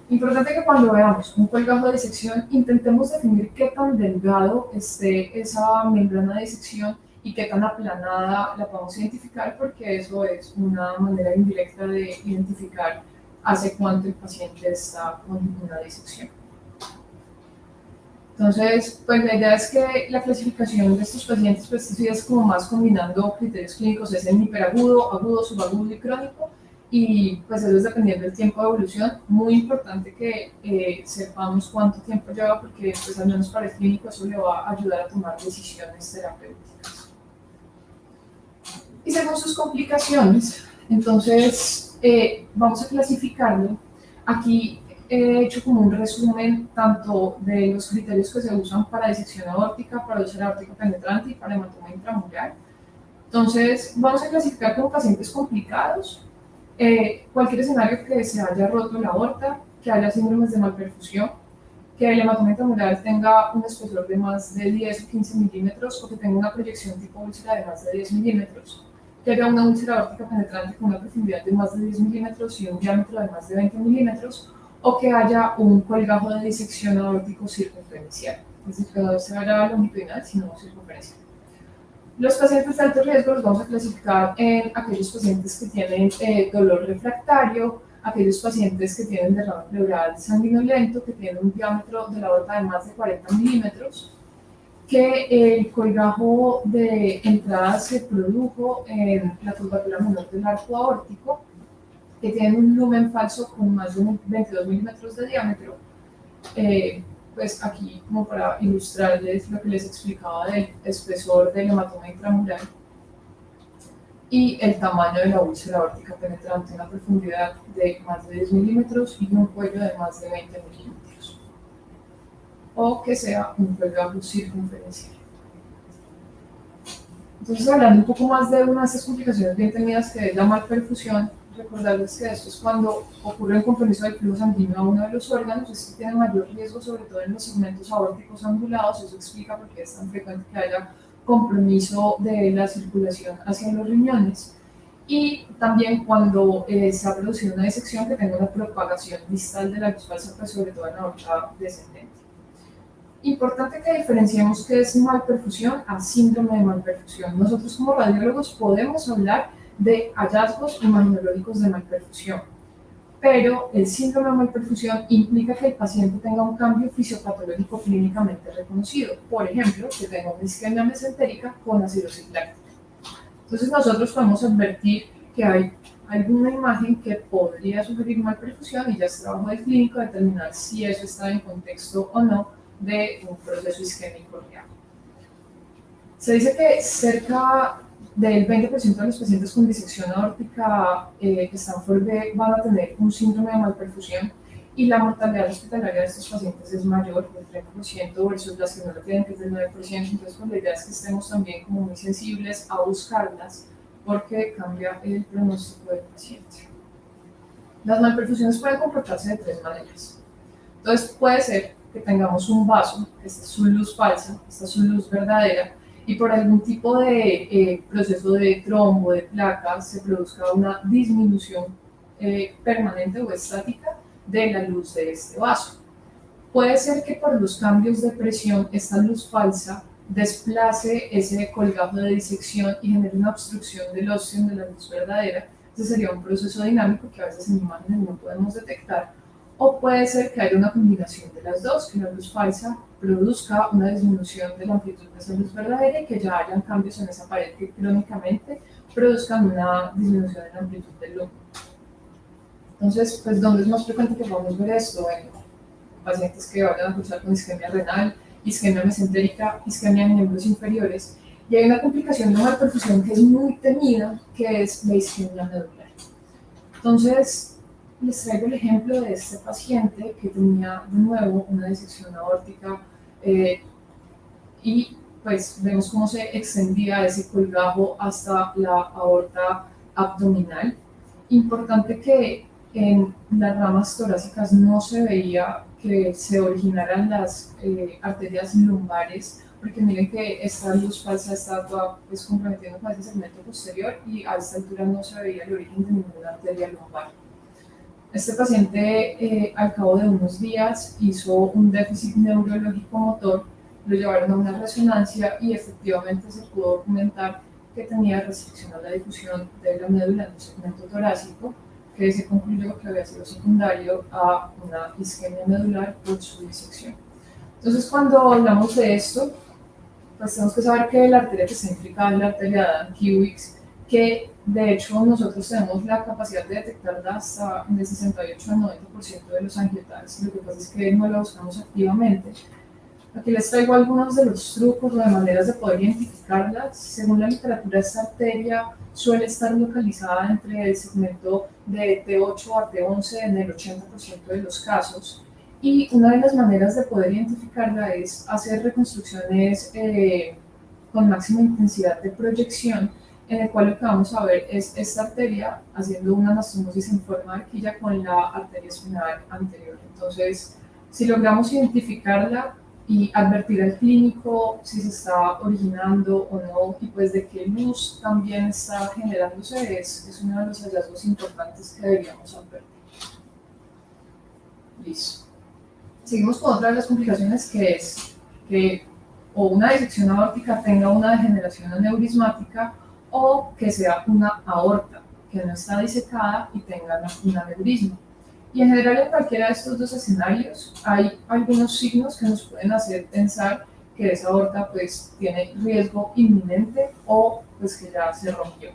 importante que cuando veamos un colgajo de disección intentemos definir qué tan delgado esté esa membrana de disección y qué tan aplanada la podemos identificar, porque eso es una manera indirecta de identificar hace cuánto el paciente está con una disección. Entonces, pues la idea es que la clasificación de estos pacientes, pues sí es como más combinando criterios clínicos, es en hiperagudo, agudo, subagudo y crónico, y pues eso es dependiendo del tiempo de evolución. Muy importante que sepamos cuánto tiempo lleva, porque pues al menos para el clínico eso le va a ayudar a tomar decisiones terapéuticas. Y según sus complicaciones, entonces vamos a clasificarlo. Aquí he hecho como un resumen tanto de los criterios que se usan para disección aórtica, para úlcera aórtica penetrante y para hematoma intramural. Entonces vamos a clasificar como pacientes complicados cualquier escenario que se haya roto la aorta, que haya síndromes de malperfusión, que el hematoma intramural tenga un espesor de más de 10 o 15 milímetros o que tenga una proyección tipo úlcera de más de 10 milímetros, que haya una úlcera aórtica penetrante con una profundidad de más de 10 milímetros y un diámetro de más de 20 milímetros, o que haya un colgajo de disección aórtico circunferencial, es decir, que no se haga longitudinal, sino circunferencial. Los pacientes de alto riesgo los vamos a clasificar en aquellos pacientes que tienen dolor refractario, aquellos pacientes que tienen derrame pleural sanguinolento, que tienen un diámetro de la aorta de más de 40 milímetros, que el colgajo de entrada se produjo en la curvatura menor del arco aórtico, que tienen un lumen falso con más de 22 milímetros de diámetro. Pues aquí, como para ilustrarles lo que les explicaba del espesor del hematoma intramural y el tamaño de la úlcera aórtica penetrante, una profundidad de más de 10 milímetros y un cuello de más de 20 milímetros, o que sea un colgajo circunferencial. Entonces, hablando un poco más de una de estas complicaciones bien temidas, que es la malperfusión, recordarles que esto es cuando ocurre un compromiso del flujo sanguíneo a uno de los órganos. Esto tiene mayor riesgo, sobre todo en los segmentos aórticos angulados. Eso explica por qué es tan frecuente que haya compromiso de la circulación hacia los riñones. Y también cuando se ha producido una disección que tenga una propagación distal de la luz falsa, pues sobre todo en la aorta descendente. Importante que diferenciemos qué es malperfusión a síndrome de malperfusión. Nosotros como radiólogos podemos hablar de hallazgos imaginológicos de malperfusión, pero el síndrome de malperfusión implica que el paciente tenga un cambio fisiopatológico clínicamente reconocido, por ejemplo, que tenga una isquemia mesentérica con acidosis láctica. Entonces nosotros podemos advertir que hay alguna imagen que podría sugerir malperfusión y ya es trabajo del clínico determinar si eso está en contexto o no de un proceso isquémico real. Se dice que cerca del 20% de los pacientes con disección aórtica que están por B van a tener un síndrome de malperfusión, y la mortalidad hospitalaria de estos pacientes es mayor, del 30% versus las que no lo tienen, que es del 9%. Entonces, pues, la idea es que estemos también como muy sensibles a buscarlas, porque cambia el pronóstico del paciente. Las malperfusiones pueden comportarse de 3 maneras. Entonces, puede ser que tengamos un vaso, esta es su luz falsa, esta es su luz verdadera, y por algún tipo de proceso de trombo, de placa, se produzca una disminución permanente o estática de la luz de este vaso. Puede ser que por los cambios de presión esta luz falsa desplace ese colgajo de disección y genere una obstrucción del óseo de la luz verdadera. Ese sería un proceso dinámico que a veces en imágenes no podemos detectar. o puede ser que haya una combinación de las dos, que la luz falsa produzca una disminución de la amplitud de esa luz verdadera y que ya hayan cambios en esa pared que crónicamente produzcan una disminución en la amplitud del lumen. Entonces, pues, ¿dónde es más frecuente que podamos ver esto? En pacientes que vayan a cursar con isquemia renal, isquemia mesentérica, isquemia en miembros inferiores. Y hay una complicación de malperfusión que es muy temida, que es la isquemia medular. Entonces, les traigo el ejemplo de este paciente que tenía de nuevo una disección aórtica y pues vemos cómo se extendía ese colgajo hasta la aorta abdominal. Importante que en las ramas torácicas no se veía que se originaran las arterias lumbares, porque miren que esta luz falsa estaba pues, comprometiendo con ese segmento posterior y a esta altura no se veía el origen de ninguna arteria lumbar. Este paciente al cabo de unos días hizo un déficit neurológico motor, lo llevaron a una resonancia y efectivamente se pudo documentar que tenía restricción a la difusión de la médula en un segmento torácico, que se concluyó que había sido secundario a una isquemia medular por su disección. Entonces, cuando hablamos de esto, pues tenemos que saber que la arteria que está implicada es la arteria Adam-Kiewicz, que de hecho nosotros tenemos la capacidad de detectarla hasta en el 68 al 90% de los angiotares. Lo que pasa es que no la buscamos activamente. Aquí les traigo algunos de los trucos o de maneras de poder identificarlas. Según la literatura, esta arteria suele estar localizada entre el segmento de T8 a T11 en el 80% de los casos. Y una de las maneras de poder identificarla es hacer reconstrucciones con máxima intensidad de proyección, en el cual lo que vamos a ver es esta arteria haciendo una anastomosis en forma de arquilla con la arteria espinal anterior. Entonces, si logramos identificarla y advertir al clínico si se está originando o no, y pues de qué luz también está generándose, es uno de los hallazgos importantes que deberíamos advertir. Listo. Seguimos con otra de las complicaciones, que es que o una disección aórtica tenga una degeneración aneurismática o que sea una aorta que no está disecada y tenga un aneurisma. Y en general en cualquiera de estos dos escenarios hay algunos signos que nos pueden hacer pensar que esa aorta pues tiene riesgo inminente o pues que ya se rompió.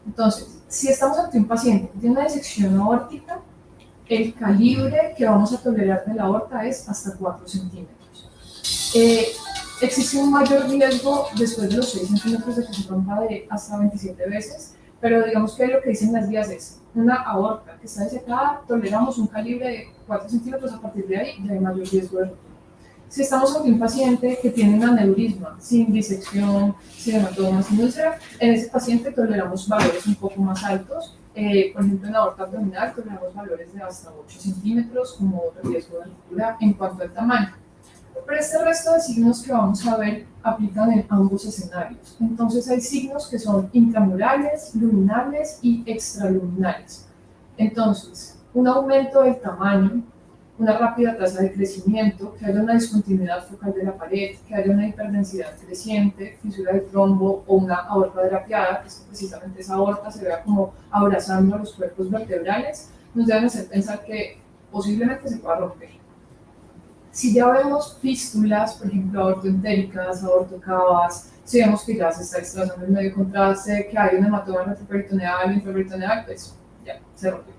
Entonces, si estamos ante un paciente que tiene una disección aórtica, el calibre que vamos a tolerar de la aorta es hasta 4 centímetros. Existe un mayor riesgo después de los 6 centímetros de que se rompa de hasta 27 veces, pero digamos que lo que dicen las guías es una aorta que está disecada, toleramos un calibre de 4 centímetros, a partir de ahí ya hay mayor riesgo de ruptura. Si estamos ante un paciente que tiene un aneurisma, sin disección, sin hematoma, sin úlcera, en ese paciente toleramos valores un poco más altos. Por ejemplo, en aorta abdominal toleramos valores de hasta 8 centímetros como riesgo de ruptura en cuanto al tamaño. Pero este resto de signos que vamos a ver aplican en ambos escenarios. Entonces hay signos que son intramurales, luminales y extraluminales. Entonces, un aumento del tamaño, una rápida tasa de crecimiento, que haya una discontinuidad focal de la pared, que haya una hiperdensidad creciente, fisura del trombo o una aorta drapeada, que es precisamente esa aorta se vea como abrazando a los cuerpos vertebrales, nos deben hacer pensar que posiblemente se pueda romper. Si ya vemos fístulas, por ejemplo, aortoentéricas, aortocavas, si vemos que ya se está extravasando el medio contraste, que hay un hematoma retroperitoneal o intraperitoneal, pues ya se rompió.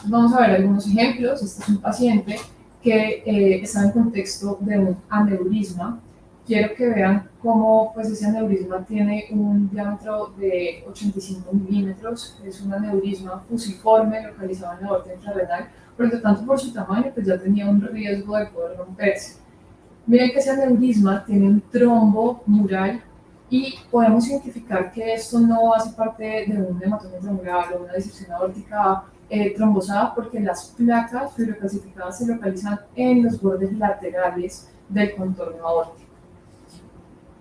Vamos a ver algunos ejemplos. Este es un paciente que está en contexto de un aneurisma. Quiero que vean cómo pues, ese aneurisma tiene un diámetro de 85 milímetros. Es un aneurisma fusiforme localizado en la aorta intrarrenal, por lo tanto por su tamaño pues, ya tenía un riesgo de poder romperse. Miren que ese aneurisma tiene un trombo mural y podemos identificar que esto no hace parte de un hematoma intramural o una disección aórtica trombosada, porque las placas fibrocalcificadas se localizan en los bordes laterales del contorno aórtico.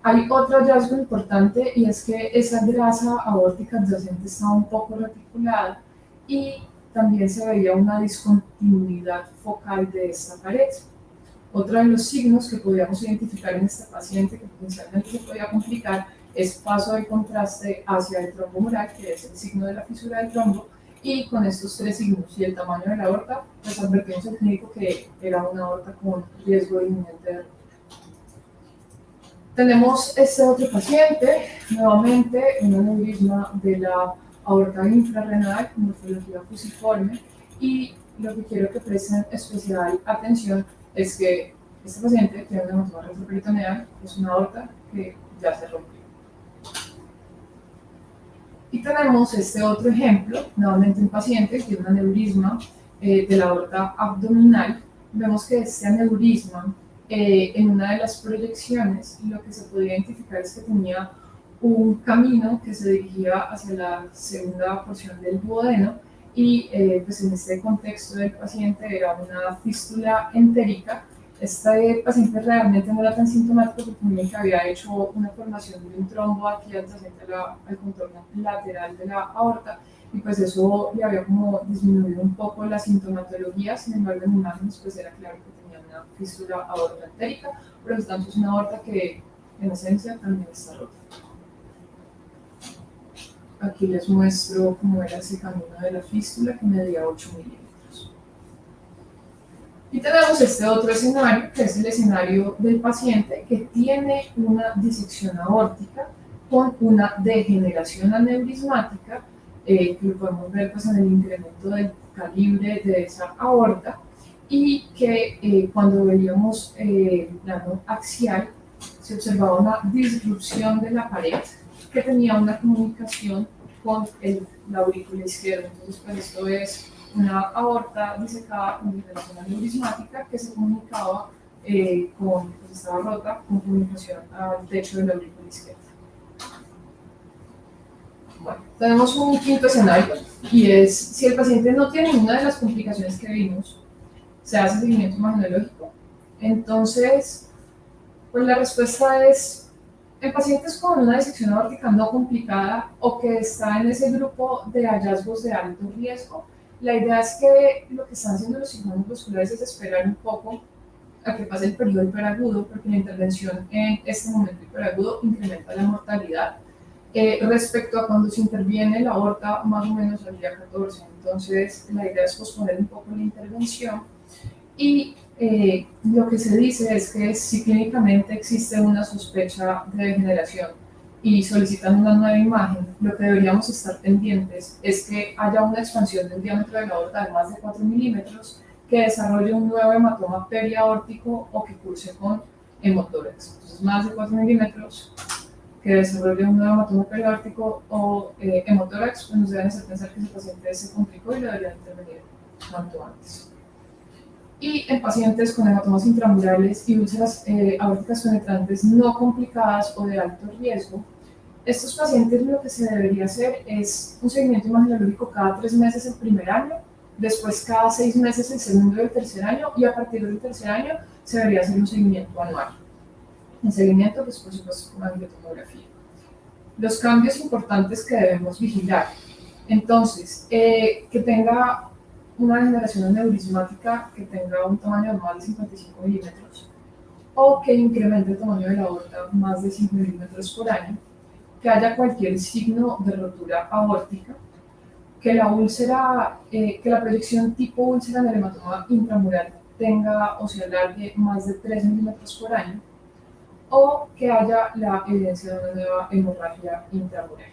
Hay otro hallazgo importante y es que esa grasa aórtica adyacente estaba un poco reticulada y también se veía una discontinuidad focal de esta pared. Otro de los signos que podíamos identificar en este paciente que potencialmente se podía complicar es paso del contraste hacia el trombo mural, que es el signo de la fisura del trombo, y con estos tres signos y el tamaño de la aorta, pues advertimos al clínico que era una aorta con riesgo inminente de ruptura. Tenemos este otro paciente, nuevamente un aneurisma de la aorta infrarrenal con morfología fusiforme, y lo que quiero que presten especial atención es que este paciente tiene una hematoma retroperitoneal, es una aorta que ya se rompió. Y tenemos este otro ejemplo, nuevamente un paciente que tiene un aneurisma de la aorta abdominal. Vemos que este aneurisma, en una de las proyecciones, lo que se podía identificar es que tenía un camino que se dirigía hacia la segunda porción del duodeno, y pues en este contexto del paciente era una fístula entérica. Este paciente realmente no era tan sintomático porque había hecho una formación de un trombo aquí adyacente al contorno lateral de la aorta, y pues eso le había como disminuido un poco la sintomatología. Sin embargo, en imágenes pues era claro que tenía una fístula aorta entérica, por lo tanto es una aorta que en esencia también está rota. Aquí les muestro cómo era ese camino de la fístula, que medía 8 milímetros. Y tenemos este otro escenario, que es el escenario del paciente que tiene una disección aórtica con una degeneración aneurismática, que lo podemos ver pues, en el incremento del calibre de esa aorta, y que cuando veíamos el plano axial se observaba una disrupción de la pared que tenía una comunicación con la aurícula izquierda. Entonces, pues esto es una aorta disecada con degeneración aneurismática que se comunicaba pues estaba rota con comunicación al techo de la aurícula izquierda. Bueno, tenemos un quinto escenario, y es si el paciente no tiene ninguna de las complicaciones que vimos, se hace seguimiento imagenológico. Entonces, pues la respuesta es: en pacientes con una disección aórtica no complicada o que está en ese grupo de hallazgos de alto riesgo, la idea es que lo que están haciendo los cirujanos vasculares es esperar un poco a que pase el periodo hiperagudo, porque la intervención en este momento hiperagudo incrementa la mortalidad respecto a cuando se interviene la aorta más o menos al día 14. Entonces, la idea es posponer un poco la intervención. Y lo que se dice es que si clínicamente existe una sospecha de degeneración y solicitan una nueva imagen, lo que deberíamos estar pendientes es que haya una expansión del diámetro de la aorta de más de 4 milímetros, que desarrolle un nuevo hematoma periaórtico o que curse con hemotórax. Entonces, más de 4 milímetros, que desarrolle un nuevo hematoma periaórtico o hemotórax, pues nos deben hacer pensar que ese paciente se complicó y le deberían intervenir cuanto antes. Y en pacientes con hematomas intramurales y úlceras aórticas penetrantes no complicadas o de alto riesgo, estos pacientes lo que se debería hacer es un seguimiento imagenológico cada 3 meses el primer año, después cada 6 meses el segundo y el tercer año, y a partir del tercer año se debería hacer un seguimiento anual. El seguimiento, pues por supuesto, con angiotomografía. Los cambios importantes que debemos vigilar. Entonces, que tenga una degeneración aneurismática que tenga un tamaño de más de 55 milímetros, o que incremente el tamaño de la aorta más de 5 milímetros por año, que haya cualquier signo de rotura aórtica, que la úlcera, que la proyección tipo úlcera en el hematoma intramural tenga o se alargue más de 3 milímetros por año, o que haya la evidencia de una nueva hemorragia intramural.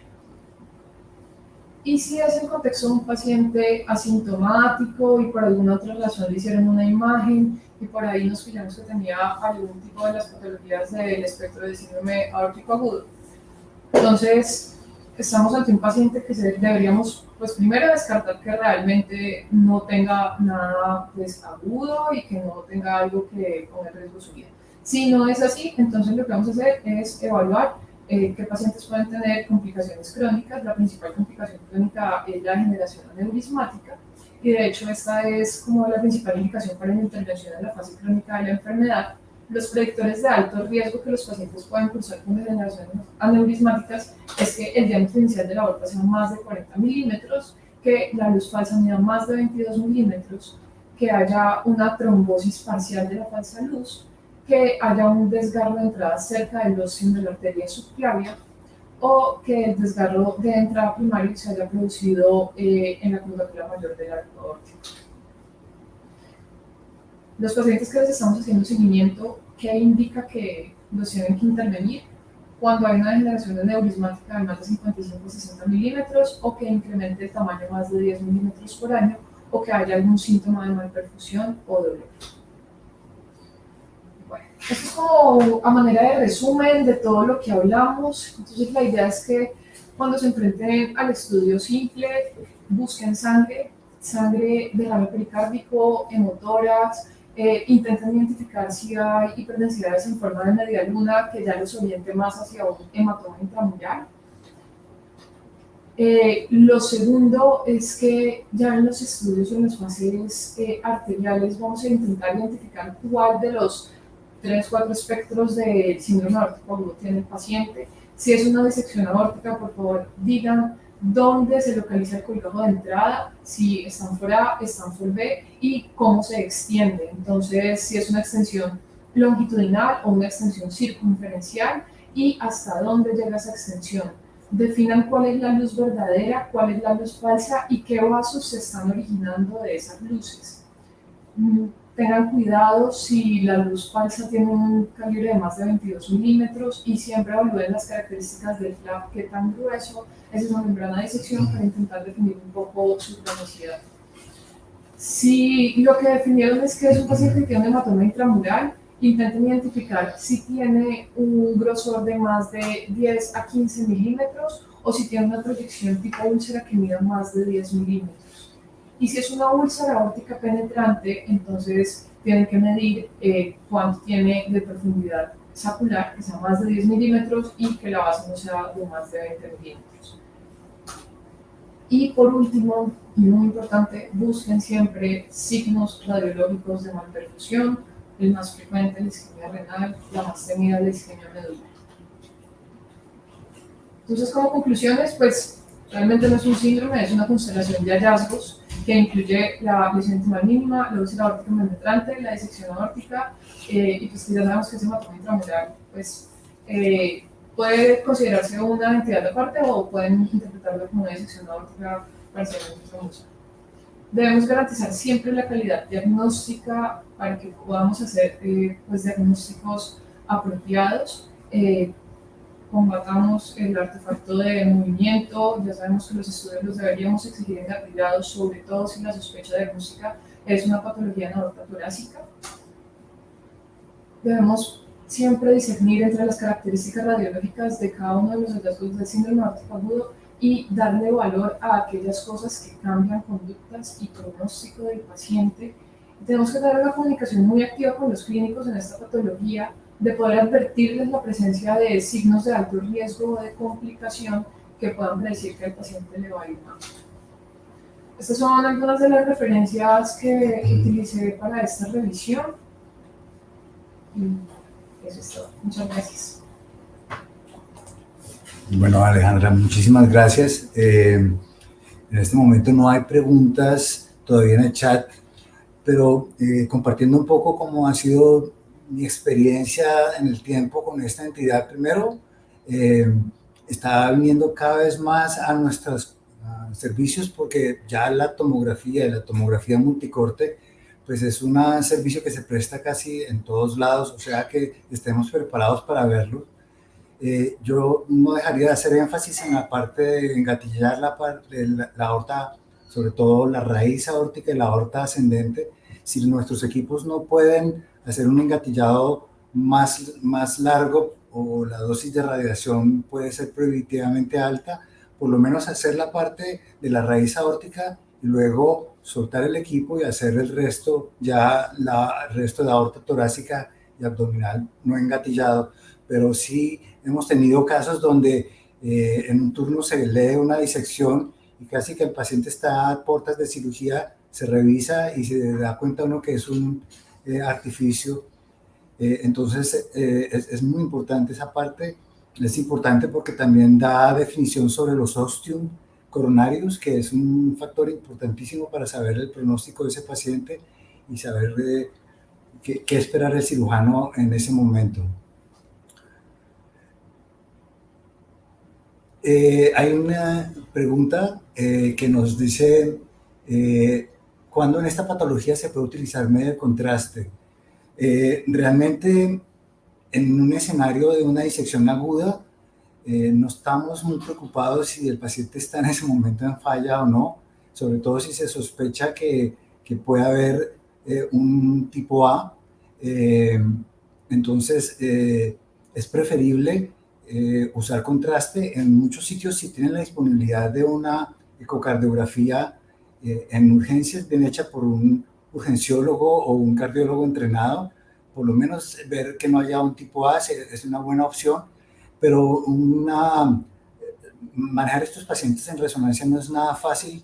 Y si es en contexto de un paciente asintomático y por alguna otra razón le hicieron una imagen y por ahí nos fijamos que tenía algún tipo de las patologías del espectro de síndrome aórtico agudo, entonces estamos ante un paciente que deberíamos, pues primero descartar que realmente no tenga nada pues, agudo y que no tenga algo que ponga en riesgo su vida. Si no es así, entonces lo que vamos a hacer es evaluar qué pacientes pueden tener complicaciones crónicas. La principal complicación crónica es la degeneración aneurismática, y de hecho esta es como la principal indicación para la intervención en la fase crónica de la enfermedad. Los predictores de alto riesgo que los pacientes pueden cursar con degeneraciones aneurismáticas es que el diámetro inicial de la aorta sea más de 40 milímetros, que la luz falsa mida más de 22 milímetros, que haya una trombosis parcial de la falsa luz, que haya un desgarro de entrada cerca del óseo de la arteria subclavia, o que el desgarro de entrada primario se haya producido en la curvatura mayor del arco aórtico. Los pacientes que les estamos haciendo seguimiento, ¿qué indica que los tienen que intervenir? Cuando hay una degeneración neurismática de más de 55-60 milímetros o que incremente el tamaño más de 10 milímetros por año o que haya algún síntoma de malperfusión o dolor. Bueno, esto es como a manera de resumen de todo lo que hablamos. Entonces la idea es que cuando se enfrenten al estudio simple, busquen sangre derrame pericárdico, hemotórax, intenten identificar si hay hiperdensidades en forma de media luna que ya los oriente más hacia un hematoma intramural. Lo segundo es que ya en los estudios en las fases arteriales vamos a intentar identificar cuál de los 3-4 espectros del síndrome aórtico agudo tiene el paciente. Si es una disección aórtica, por favor digan dónde se localiza el coliseo de entrada, si están por A, están por B y cómo se extiende. Entonces, si es una extensión longitudinal o una extensión circunferencial y hasta dónde llega esa extensión. Definan cuál es la luz verdadera, cuál es la luz falsa y qué vasos se están originando de esas luces. Tengan cuidado si la luz falsa tiene un calibre de más de 22 milímetros y siempre evalúen las características del flap, qué tan grueso es esa membrana de disección para intentar definir un poco su cronosidad. Si lo que definieron es que es un paciente que tiene un hematoma intramural, intenten identificar si tiene un grosor de más de 10 a 15 milímetros o si tiene una proyección tipo úlcera que mida más de 10 milímetros. Y si es una úlcera aórtica penetrante, entonces tienen que medir cuánto tiene de profundidad sacular, que sea más de 10 milímetros y que la base no sea de más de 20 milímetros. Y por último, y muy importante, busquen siempre signos radiológicos de malperfusión, el más frecuente la isquemia renal, la más temida la isquemia medular. Entonces, como conclusiones, pues realmente no es un síndrome, es una constelación de hallazgos que incluye la lesión intimal mínima, la úlcera aórtica penetrante, la disección aórtica, y pues ya sabemos que ese hematoma intramural pues, puede considerarse una entidad de aparte o pueden interpretarlo como una disección aórtica parcialmente famosa. Debemos garantizar siempre la calidad diagnóstica para que podamos hacer pues, diagnósticos apropiados. Combatamos el artefacto de movimiento, ya sabemos que los estudios los deberíamos exigir engatillados, sobre todo si la sospecha diagnóstica es una patología en aorta torácica. Debemos siempre discernir entre las características radiológicas de cada uno de los hallazgos del síndrome aórtico agudo y darle valor a aquellas cosas que cambian conductas y pronóstico del paciente. Y tenemos que tener una comunicación muy activa con los clínicos en esta patología, de poder advertirles la presencia de signos de alto riesgo o de complicación que puedan predecir que al paciente le va a ir mal. Estas son algunas de las referencias que utilicé para esta revisión. Y eso es todo. Muchas gracias. Bueno, Alejandra, muchísimas gracias. En este momento no hay preguntas todavía en el chat, pero compartiendo un poco cómo ha sido mi experiencia en el tiempo con esta entidad. Primero, está viniendo cada vez más a nuestros servicios porque ya la tomografía multicorte, pues es un servicio que se presta casi en todos lados, o sea que estemos preparados para verlo. Yo no dejaría de hacer énfasis en la parte de engatillar la aorta, sobre todo la raíz aórtica y la aorta ascendente. Si nuestros equipos no pueden hacer un engatillado más largo o la dosis de radiación puede ser prohibitivamente alta, por lo menos hacer la parte de la raíz aórtica y luego soltar el equipo y hacer el resto, ya el resto de la aorta torácica y abdominal no engatillado. Pero sí hemos tenido casos donde en un turno se lee una disección y casi que el paciente está a puertas de cirugía, se revisa y se da cuenta uno que es un artificio. Entonces es muy importante esa parte. Es importante porque también da definición sobre los ostium coronarios, que es un factor importantísimo para saber el pronóstico de ese paciente y saber qué esperar el cirujano en ese momento. Hay una pregunta que nos dice, ¿cuándo en esta patología se puede utilizar medio de contraste? Realmente, en un escenario de una disección aguda, no estamos muy preocupados si el paciente está en ese momento en falla o no, sobre todo si se sospecha que puede haber un tipo A. Entonces, es preferible usar contraste. En muchos sitios, si tienen la disponibilidad de una ecocardiografía en urgencias bien hecha por un urgenciólogo o un cardiólogo entrenado, por lo menos ver que no haya un tipo A es una buena opción, pero manejar estos pacientes en resonancia no es nada fácil.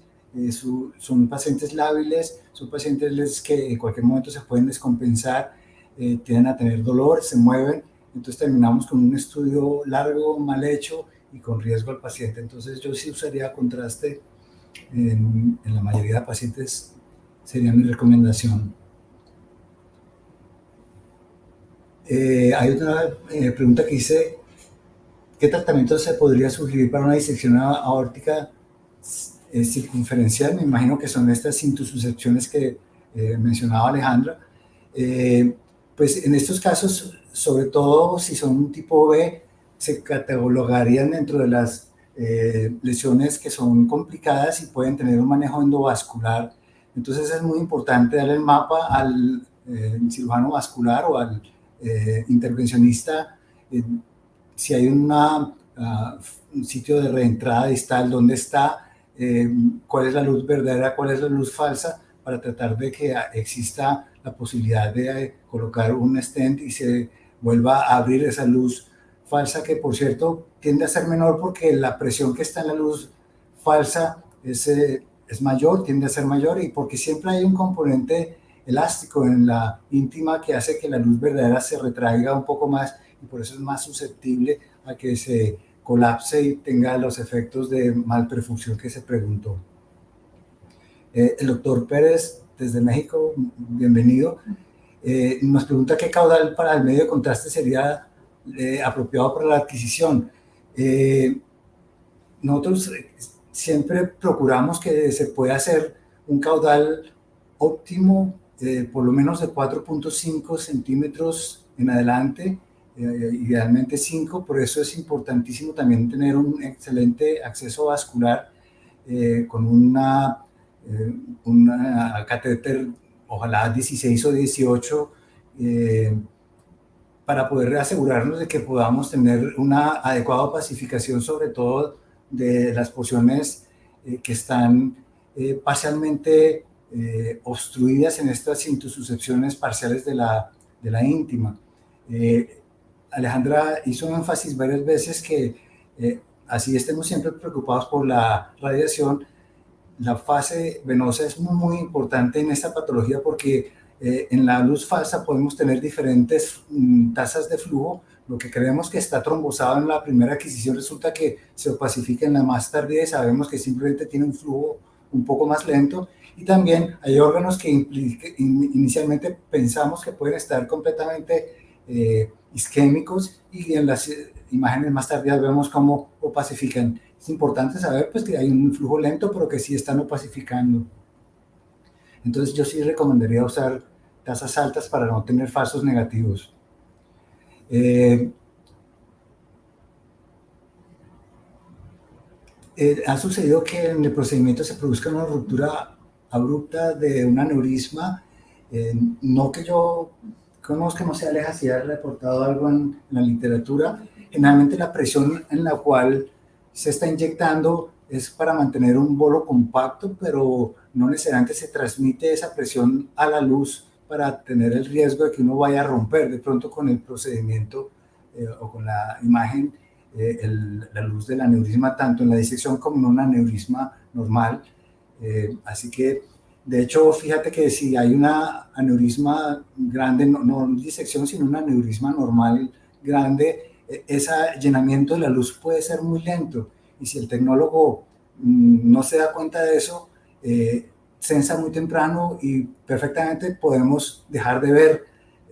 Son pacientes lábiles, son pacientes que en cualquier momento se pueden descompensar, tienden a tener dolor, se mueven, entonces terminamos con un estudio largo, mal hecho y con riesgo al paciente. Entonces yo sí usaría contraste en la mayoría de pacientes, sería mi recomendación. Hay otra pregunta que dice, ¿qué tratamiento se podría sugerir para una disección aórtica circunferencial? Me imagino que son estas cintosuscepciones que mencionaba Alejandra. Pues en estos casos, sobre todo si son un tipo B, se catalogarían dentro de las lesiones que son complicadas y pueden tener un manejo endovascular. Entonces es muy importante darle el mapa al cirujano vascular o al intervencionista, si hay un sitio de reentrada distal, dónde está, cuál es la luz verdadera, cuál es la luz falsa, para tratar de que exista la posibilidad de colocar un stent y se vuelva a abrir esa luz falsa, que por cierto tiende a ser menor porque la presión que está en la luz falsa es mayor, tiende a ser mayor, y porque siempre hay un componente elástico en la íntima que hace que la luz verdadera se retraiga un poco más, y por eso es más susceptible a que se colapse y tenga los efectos de malperfusión que se preguntó. El doctor Pérez, desde México, bienvenido. Nos pregunta qué caudal para el medio de contraste sería apropiado para la adquisición. Nosotros siempre procuramos que se pueda hacer un caudal óptimo, por lo menos de 4.5 centímetros en adelante, idealmente 5, por eso es importantísimo también tener un excelente acceso vascular con una catéter, ojalá 16 o 18, para poder asegurarnos de que podamos tener una adecuada pacificación, sobre todo de las porciones que están parcialmente obstruidas en estas cintosuscepciones parciales de la íntima. Alejandra hizo énfasis varias veces que así estemos siempre preocupados por la radiación, la fase venosa es muy, muy importante en esta patología, porque en la luz falsa podemos tener diferentes tasas de flujo. Lo que creemos que está trombosado en la primera adquisición resulta que se opacifica en la más tardía y sabemos que simplemente tiene un flujo un poco más lento. Y también hay órganos que inicialmente pensamos que pueden estar completamente isquémicos, y en las imágenes más tardías vemos cómo opacifican. Es importante saber pues, que hay un flujo lento, pero que sí están opacificando. Entonces yo sí recomendaría usar tasas altas para no tener falsos negativos. Ha sucedido que en el procedimiento se produzca una ruptura abrupta de un aneurisma. No que yo conozca, no sé, Aleja, si ha reportado algo en la literatura. Generalmente la presión en la cual se está inyectando es para mantener un bolo compacto, pero no necesariamente se transmite esa presión a la luz para tener el riesgo de que uno vaya a romper de pronto con el procedimiento o con la imagen la luz del aneurisma, tanto en la disección como en un aneurisma normal. Así que, de hecho, fíjate que si hay una aneurisma grande, no disección, sino un aneurisma normal grande, ese llenamiento de la luz puede ser muy lento, y si el tecnólogo no se da cuenta de eso, sensa muy temprano y perfectamente podemos dejar de ver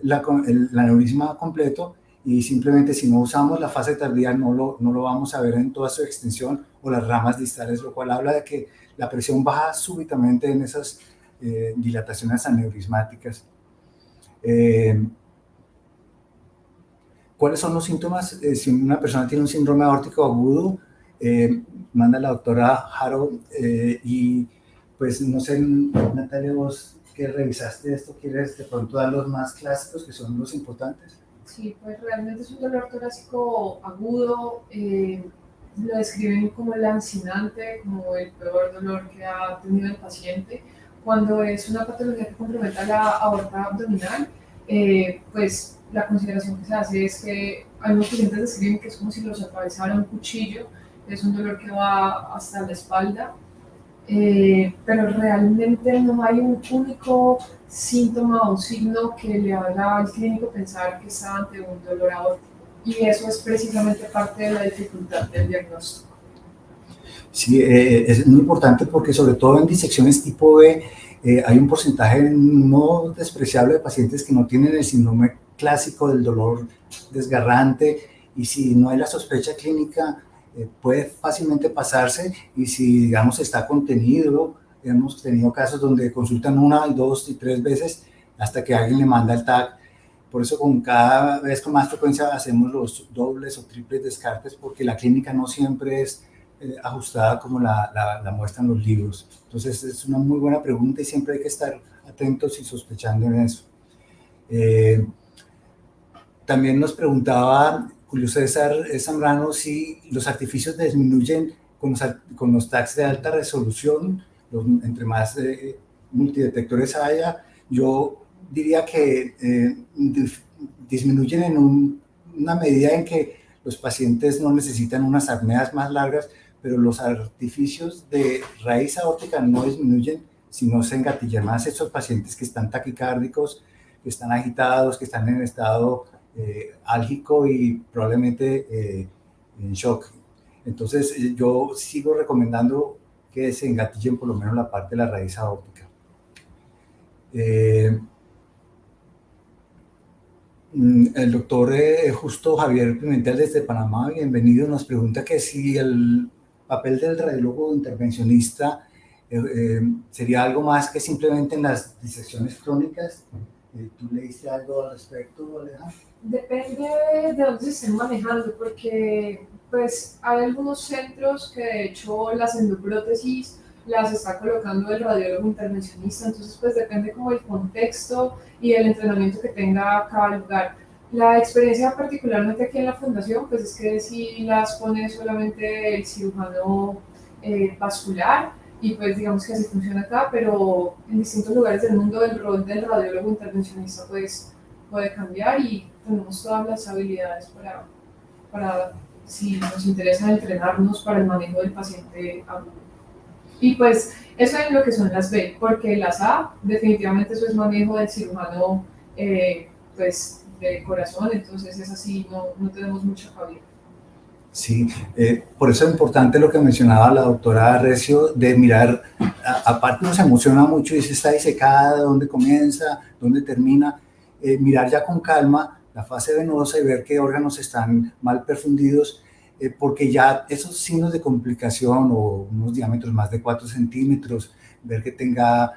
el aneurisma completo y simplemente si no usamos la fase tardía no lo vamos a ver en toda su extensión o las ramas distales, lo cual habla de que la presión baja súbitamente en esas dilataciones aneurismáticas. ¿Cuáles son los síntomas? Si una persona tiene un síndrome aórtico agudo, manda la doctora Harold y pues no sé, Natalia, vos que revisaste esto, ¿quieres de pronto dar los más clásicos que son los importantes? Sí, pues realmente es un dolor torácico agudo, lo describen como lancinante, como el peor dolor que ha tenido el paciente. Cuando es una patología que compromete la aorta abdominal, pues la consideración que se hace es que algunos pacientes describen que es como si los atravesara un cuchillo, es un dolor que va hasta la espalda, pero realmente no hay un único síntoma o signo que le haga al clínico pensar que está ante un dolor aórtico. Y eso es precisamente parte de la dificultad del diagnóstico. Sí, es muy importante porque sobre todo en disecciones tipo B hay un porcentaje no despreciable de pacientes que no tienen el síndrome clásico del dolor desgarrante, y si no hay la sospecha clínica puede fácilmente pasarse, y si digamos está contenido, hemos tenido casos donde consultan 1, 2 y 3 veces hasta que alguien le manda el TAC. Por eso cada vez con más frecuencia hacemos los dobles o triples descartes, porque la clínica no siempre es ajustada como la muestran los libros. Entonces es una muy buena pregunta y siempre hay que estar atentos y sospechando en eso. También nos preguntaba Julio César Zambrano si los artificios disminuyen con los TACs de alta resolución, entre más multidetectores haya. Yo diría que disminuyen en una medida en que los pacientes no necesitan unas apneas más largas, pero los artificios de raíz aórtica no disminuyen si no se engatillan más esos pacientes que están taquicárdicos, que están agitados, que están en estado álgico y probablemente en shock. Entonces yo sigo recomendando que se engatillen por lo menos la parte de la raíz aórtica. El doctor Justo Javier Pimentel desde Panamá, bienvenido, nos pregunta que si el papel del radiólogo intervencionista sería algo más que simplemente en las disecciones crónicas. ¿Tú leíste algo al respecto, Alejandro? Depende de dónde se estén manejando, porque pues hay algunos centros que de hecho las endoprótesis las está colocando el radiólogo intervencionista, entonces pues depende como del contexto y el entrenamiento que tenga cada lugar. La experiencia particularmente aquí en la fundación pues es que sí las pone solamente el cirujano vascular, y pues digamos que así funciona acá, pero en distintos lugares del mundo el rol del radiólogo intervencionista pues puede cambiar, y tenemos todas las habilidades para si nos interesa entrenarnos para el manejo del paciente agudo. Y pues eso es lo que son las B, porque las A definitivamente eso es manejo del cirujano pues de corazón, entonces es así, no tenemos mucha cabida. Sí, por eso es importante lo que mencionaba la doctora Recio, de mirar, aparte nos emociona mucho y se está disecada, dónde comienza, dónde termina, mirar ya con calma la fase venosa y ver qué órganos están mal perfundidos, porque ya esos signos de complicación o unos diámetros más de 4 centímetros, ver que tenga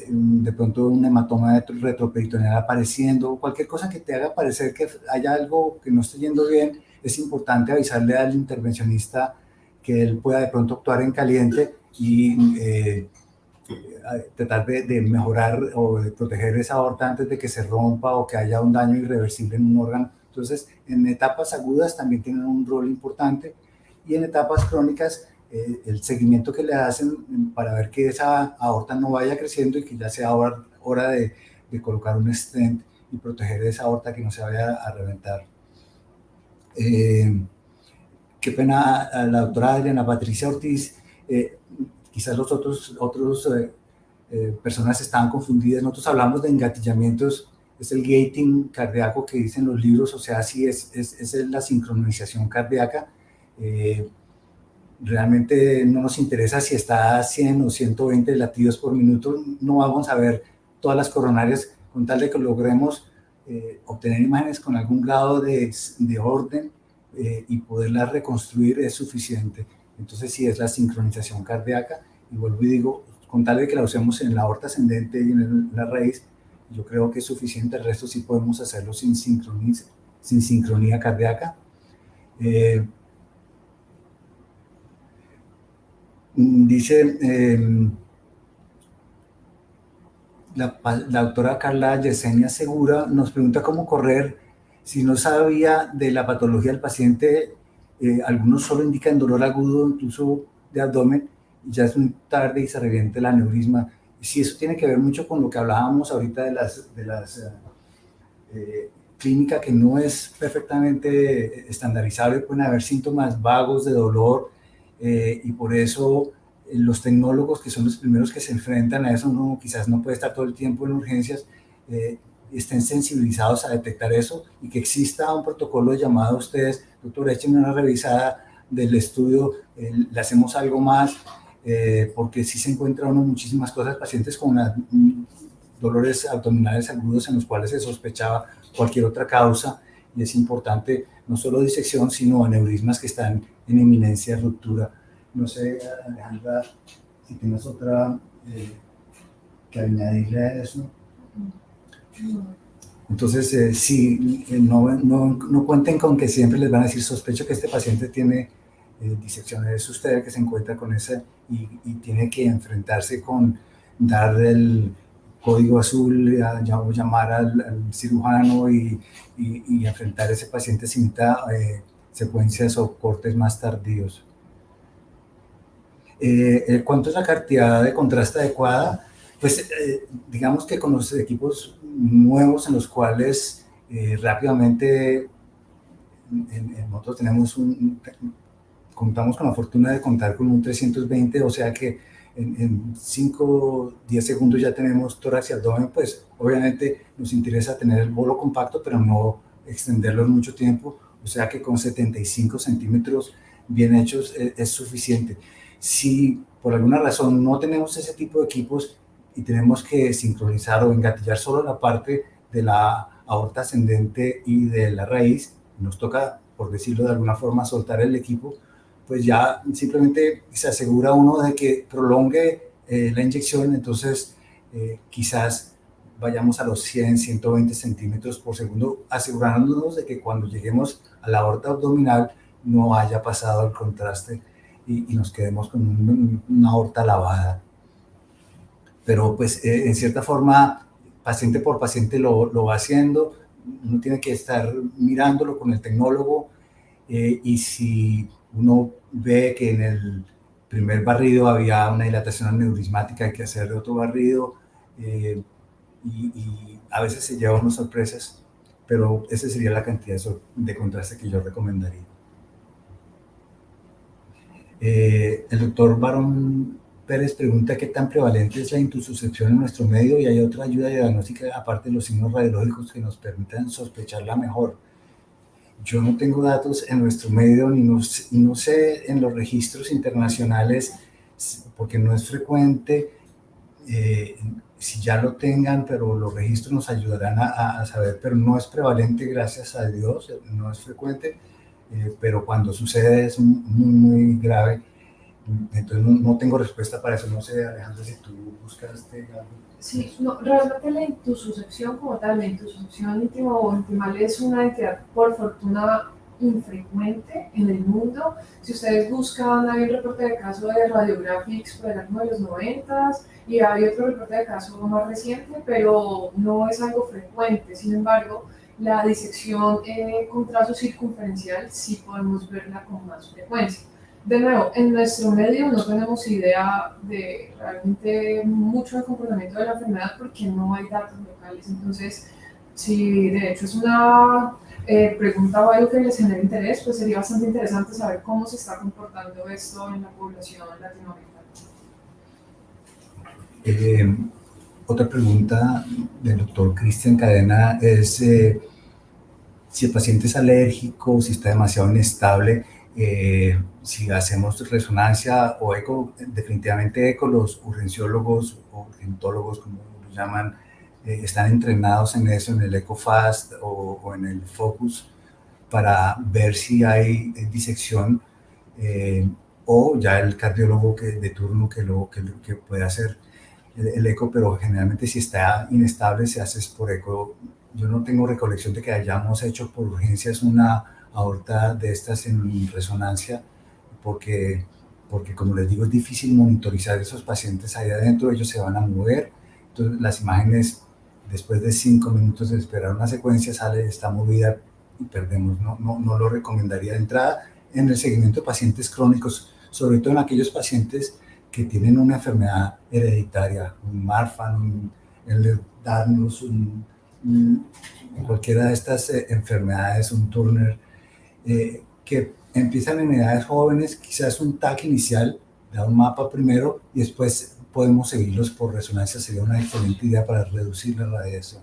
de pronto un hematoma retroperitoneal apareciendo, cualquier cosa que te haga parecer que haya algo que no esté yendo bien, es importante avisarle al intervencionista que él pueda de pronto actuar en caliente y tratar de mejorar o de proteger esa aorta antes de que se rompa o que haya un daño irreversible en un órgano. Entonces, en etapas agudas también tienen un rol importante, y en etapas crónicas el seguimiento que le hacen para ver que esa aorta no vaya creciendo y que ya sea hora de colocar un stent y proteger esa aorta que no se vaya a reventar. Qué pena, la doctora Adriana Patricia Ortiz, quizás los otros personas estaban confundidas. Nosotros hablamos de engatillamientos, es el gating cardíaco que dicen los libros, o sea, sí es la sincronización cardíaca. Realmente no nos interesa si está a 100 o 120 latidos por minuto, no vamos a ver todas las coronarias, con tal de que logremos obtener imágenes con algún grado de orden y poderlas reconstruir es suficiente. Entonces, sí es la sincronización cardíaca, y vuelvo y digo, con tal de que la usemos en la aorta ascendente y en la raíz, yo creo que es suficiente. El resto sí podemos hacerlo sin sincronía cardíaca. Dice la doctora Carla Yesenia Segura, nos pregunta cómo correr si no sabía de la patología del paciente. Algunos solo indican dolor agudo, incluso de abdomen, y ya es muy tarde y se reviente el aneurisma. Sí, eso tiene que ver mucho con lo que hablábamos ahorita de las clínica, que no es perfectamente estandarizable. Pueden haber síntomas vagos de dolor, y por eso los tecnólogos, que son los primeros que se enfrentan a eso, uno quizás no puede estar todo el tiempo en urgencias, estén sensibilizados a detectar eso, y que exista un protocolo de llamada a ustedes: doctor, échenme una revisada del estudio, le hacemos algo más, porque sí se encuentra uno muchísimas cosas, pacientes con dolores abdominales agudos en los cuales se sospechaba cualquier otra causa, y es importante no solo disección, sino aneurismas que están en inminencia de ruptura. No sé, Alejandra, si tienes otra que añadirle a eso. Entonces, sí, no cuenten con que siempre les van a decir: sospecho que este paciente tiene disección. Es usted el que se encuentra con esa, y tiene que enfrentarse con dar el código azul, llamar al cirujano y enfrentar a ese paciente sin secuencias o cortes más tardíos. ¿Cuánto es la cantidad de contraste adecuada? Pues digamos que con los equipos nuevos, en los cuales rápidamente nosotros contamos con la fortuna de contar con un 320, o sea que en 5 o 10 segundos ya tenemos tórax y abdomen. Pues obviamente nos interesa tener el bolo compacto, pero no extenderlo en mucho tiempo, o sea que con 75 centímetros bien hechos es suficiente. Si por alguna razón no tenemos ese tipo de equipos y tenemos que sincronizar o engatillar solo la parte de la aorta ascendente y de la raíz, nos toca, por decirlo de alguna forma, soltar el equipo, pues ya simplemente se asegura uno de que prolongue la inyección. Entonces quizás vayamos a los 100, 120 centímetros por segundo, asegurándonos de que cuando lleguemos a la aorta abdominal no haya pasado el contraste y nos quedemos con una aorta lavada. Pero pues en cierta forma, paciente por paciente lo va haciendo. Uno tiene que estar mirándolo con el tecnólogo, y si uno ve que en el primer barrido había una dilatación aneurismática, hay que hacerle otro barrido, y a veces se lleva unas sorpresas, pero esa sería la cantidad de contraste que yo recomendaría. El doctor Barón Pérez pregunta: ¿qué tan prevalente es la intususcepción en nuestro medio, y hay otra ayuda diagnóstica aparte de los signos radiológicos que nos permitan sospecharla mejor? Yo no tengo datos en nuestro medio, no sé en los registros internacionales, porque no es frecuente. Si ya lo tengan, pero los registros nos ayudarán a saber, pero no es prevalente, gracias a Dios, no es frecuente, pero cuando sucede es muy, muy grave. Entonces no tengo respuesta para eso. No sé, Alejandra, si tú buscaste algo. Sí, no, realmente la intususcepción como tal, la intususcepción íntima o intimal, es una entidad por fortuna infrecuente en el mundo. Si ustedes buscan, hay un reporte de caso de Radiographics por el año de los 90s, y hay otro reporte de caso más reciente, pero no es algo frecuente. Sin embargo, la disección con trazo circunferencial sí podemos verla con más frecuencia. De nuevo, en nuestro medio no tenemos idea de realmente mucho del comportamiento de la enfermedad, porque no hay datos locales. Entonces, si de hecho es una pregunta o algo que les genera interés, pues sería bastante interesante saber cómo se está comportando esto en la población latinoamericana. Otra pregunta del doctor Cristian Cadena es si el paciente es alérgico, si está demasiado inestable, si hacemos resonancia o eco. Definitivamente eco. Los urgenciólogos o urgentólogos, como lo llaman, están entrenados en eso, en el EcoFast o en el Focus, para ver si hay disección, o ya el cardiólogo de turno que puede hacer el eco, pero generalmente si está inestable se hace por eco. Yo no tengo recolección de que hayamos hecho por urgencias una aorta de estas en resonancia, porque como les digo, es difícil monitorizar esos pacientes ahí adentro, ellos se van a mover, entonces las imágenes después de 5 minutos de esperar una secuencia sale, está movida y perdemos. No lo recomendaría de entrada en el seguimiento de pacientes crónicos, sobre todo en aquellos pacientes que tienen una enfermedad hereditaria, un Marfan, un Ehlers-Danlos, cualquiera de estas enfermedades, un Turner, que empiezan en edades jóvenes, quizás un TAC inicial, da un mapa primero y después podemos seguirlos por resonancia, sería una excelente idea para reducir la radiación.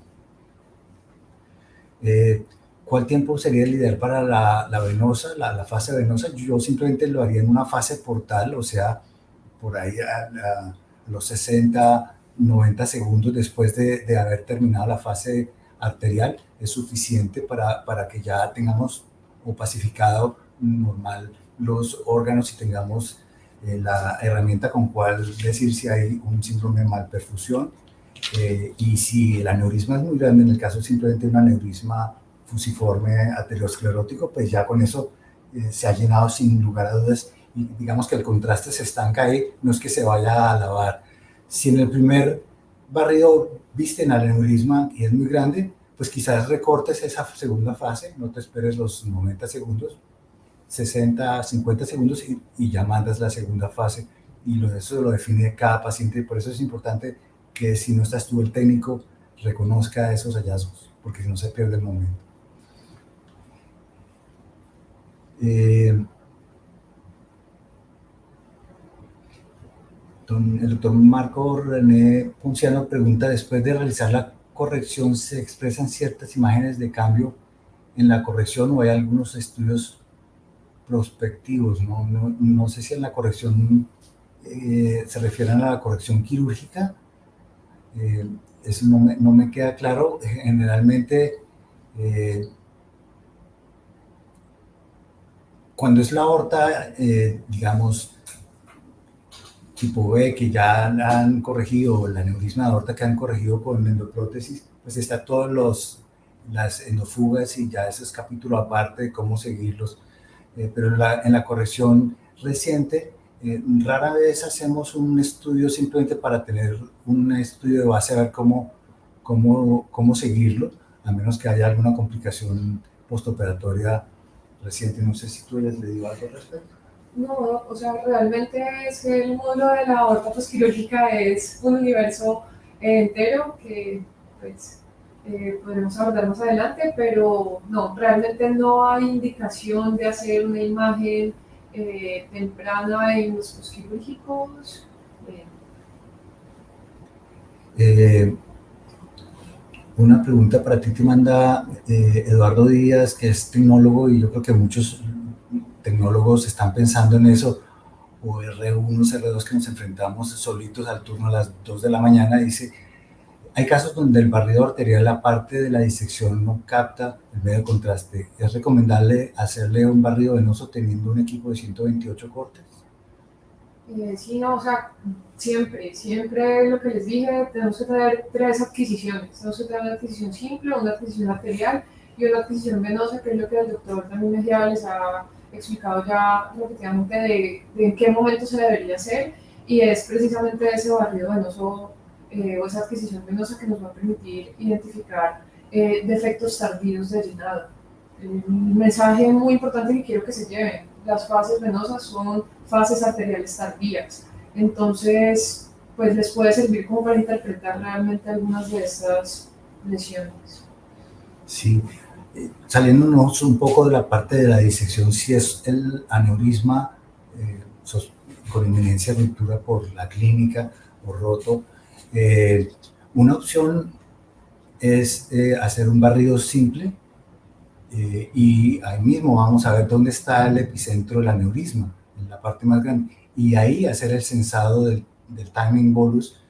¿Cuál tiempo sería el ideal para la venosa, la fase venosa? Yo simplemente lo haría en una fase portal, o sea, por ahí a los 60, 90 segundos después de haber terminado la fase arterial, es suficiente para que ya tengamos pacificado normal los órganos y tengamos la herramienta con cual decir si hay un síndrome de malperfusión, y si el aneurisma es muy grande, en el caso simplemente de un aneurisma fusiforme aterosclerótico, pues ya con eso se ha llenado sin lugar a dudas, y digamos que el contraste se estanca ahí, no es que se vaya a lavar. Si en el primer barrido viste el aneurisma y es muy grande, pues quizás recortes esa segunda fase, no te esperes los 90 segundos, 60, 50 segundos y ya mandas la segunda fase, y eso lo define cada paciente, y por eso es importante que si no estás tú, el técnico, reconozca esos hallazgos, porque si no se pierde el momento. El doctor Marco René Ponciano pregunta, después de realizar la corrección, ¿se expresan ciertas imágenes de cambio en la corrección o hay algunos estudios prospectivos? No sé si en la corrección se refieren a la corrección quirúrgica. Eso no me queda claro. Generalmente, cuando es la aorta, digamos, tipo B, que ya han corregido, el aneurisma de aorta que han corregido con endoprótesis, pues está todas las endofugas y ya ese es capítulo aparte de cómo seguirlos. Pero en la corrección reciente, rara vez hacemos un estudio simplemente para tener un estudio de base a ver cómo seguirlo, a menos que haya alguna complicación postoperatoria reciente. No sé si tú hayas leído algo al respecto. No, o sea, realmente es que el módulo de la aorta posquirúrgica es un universo entero que pues, podremos abordar más adelante, pero no, realmente no hay indicación de hacer una imagen temprana en los posquirúrgicos. Una pregunta para ti te manda Eduardo Díaz, que es tecnólogo, y yo creo que muchos tecnólogos están pensando en eso, o R1, R2, que nos enfrentamos solitos al turno a las 2 de la mañana. Dice, hay casos donde el barrido arterial, la parte de la disección, no capta el medio de contraste. ¿Es recomendable hacerle un barrido venoso teniendo un equipo de 128 cortes? Sí, no, o sea, siempre lo que les dije, tenemos que tener 3 adquisiciones. Tenemos que tener una adquisición simple, una adquisición arterial y una adquisición venosa, que es lo que el doctor también Mejía les ha explicado ya repetidamente de en qué momento se debería hacer, y es precisamente ese barrido venoso o esa adquisición venosa que nos va a permitir identificar defectos tardíos de llenado. Un mensaje muy importante que quiero que se lleven: las fases venosas son fases arteriales tardías, entonces pues les puede servir como para interpretar realmente algunas de estas lesiones. Sí. Saliéndonos un poco de la parte de la disección, si es el aneurisma con inminencia de ruptura por la clínica o roto, una opción es hacer un barrido simple, y ahí mismo vamos a ver dónde está el epicentro del aneurisma, en la parte más grande, y ahí hacer el censado del timing bolus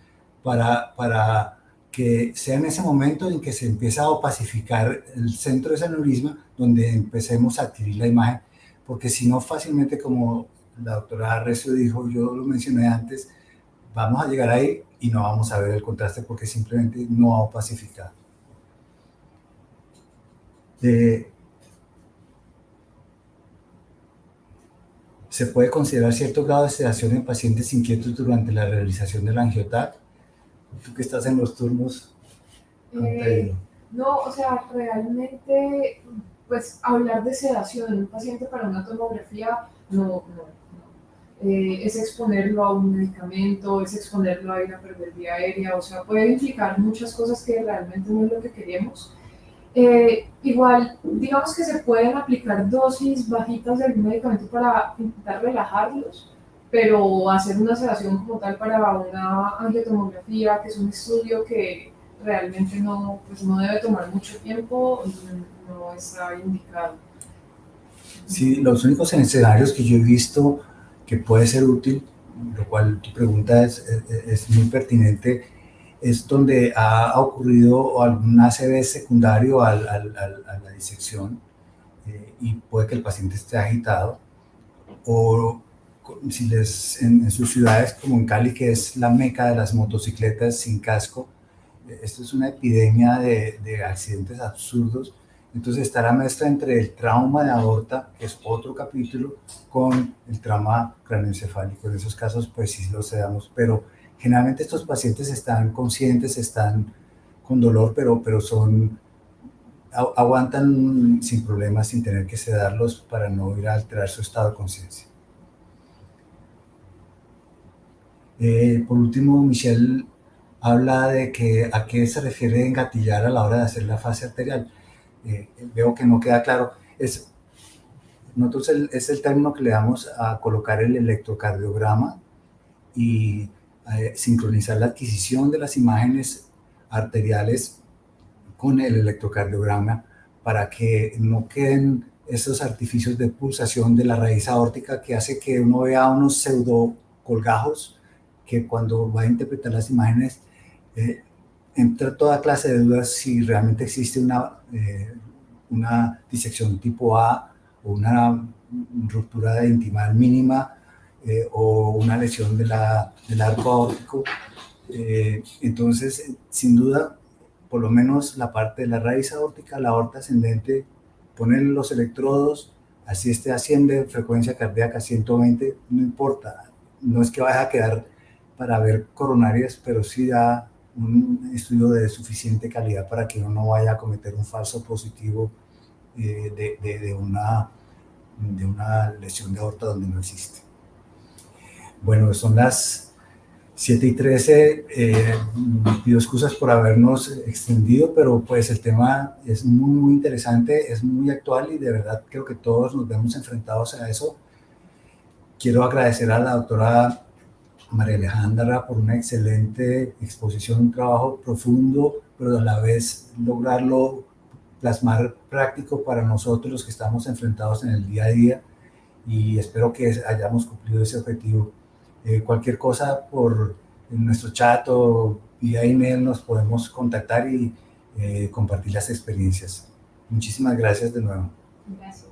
para que sea en ese momento en que se empieza a opacificar el centro de ese aneurisma, donde empecemos a adquirir la imagen, porque si no fácilmente, como la doctora Recio dijo, yo lo mencioné antes, vamos a llegar ahí y no vamos a ver el contraste porque simplemente no ha opacificado. Se puede considerar cierto grado de sedación en pacientes inquietos durante la realización del angioTAC. Tú que estás en los turnos, no, o sea, realmente, pues hablar de sedación en un paciente para una tomografía no. Es exponerlo a un medicamento, es exponerlo a ir a perder vía aérea, o sea, puede implicar muchas cosas que realmente no es lo que queremos. Igual, digamos que se pueden aplicar dosis bajitas de algún medicamento para intentar relajarlos, pero hacer una sedación como tal para una angiotomografía, que es un estudio que realmente no, pues no debe tomar mucho tiempo, no está indicado. Sí, los únicos escenarios que yo he visto que puede ser útil, lo cual tu pregunta es muy pertinente, es donde ha ocurrido algún ACV secundario a la disección y puede que el paciente esté agitado, o si en sus ciudades como en Cali, que es la meca de las motocicletas sin casco, esto es una epidemia de accidentes absurdos. Entonces está la mezcla entre el trauma de aorta, que es otro capítulo, con el trauma craneoencefálico. En esos casos pues sí lo sedamos, pero generalmente estos pacientes están conscientes, están con dolor, pero aguantan sin problemas, sin tener que sedarlos para no ir a alterar su estado de conciencia. Por último, Michelle habla de que a qué se refiere engatillar a la hora de hacer la fase arterial. Veo que no queda claro. Nosotros es el término que le damos a colocar el electrocardiograma y sincronizar la adquisición de las imágenes arteriales con el electrocardiograma para que no queden esos artificios de pulsación de la raíz aórtica que hace que uno vea unos pseudo colgajos que cuando va a interpretar las imágenes entra toda clase de dudas si realmente existe una disección tipo A o una ruptura de intimal mínima o una lesión del arco aórtico. Entonces, sin duda, por lo menos la parte de la raíz aórtica, la aorta ascendente, poner los electrodos, así esté haciendo frecuencia cardíaca 120, no importa, no es que vaya a quedar para ver coronarias, pero sí da un estudio de suficiente calidad para que uno no vaya a cometer un falso positivo de una lesión de aorta donde no existe. Bueno, son las 7:13, pido excusas por habernos extendido, pero pues el tema es muy, muy interesante, es muy actual y de verdad creo que todos nos vemos enfrentados a eso. Quiero agradecer a la doctora María Alejandra por una excelente exposición, un trabajo profundo, pero a la vez lograrlo plasmar práctico para nosotros los que estamos enfrentados en el día a día, y espero que hayamos cumplido ese objetivo. Cualquier cosa en nuestro chat o vía email nos podemos contactar y compartir las experiencias. Muchísimas gracias de nuevo. Gracias.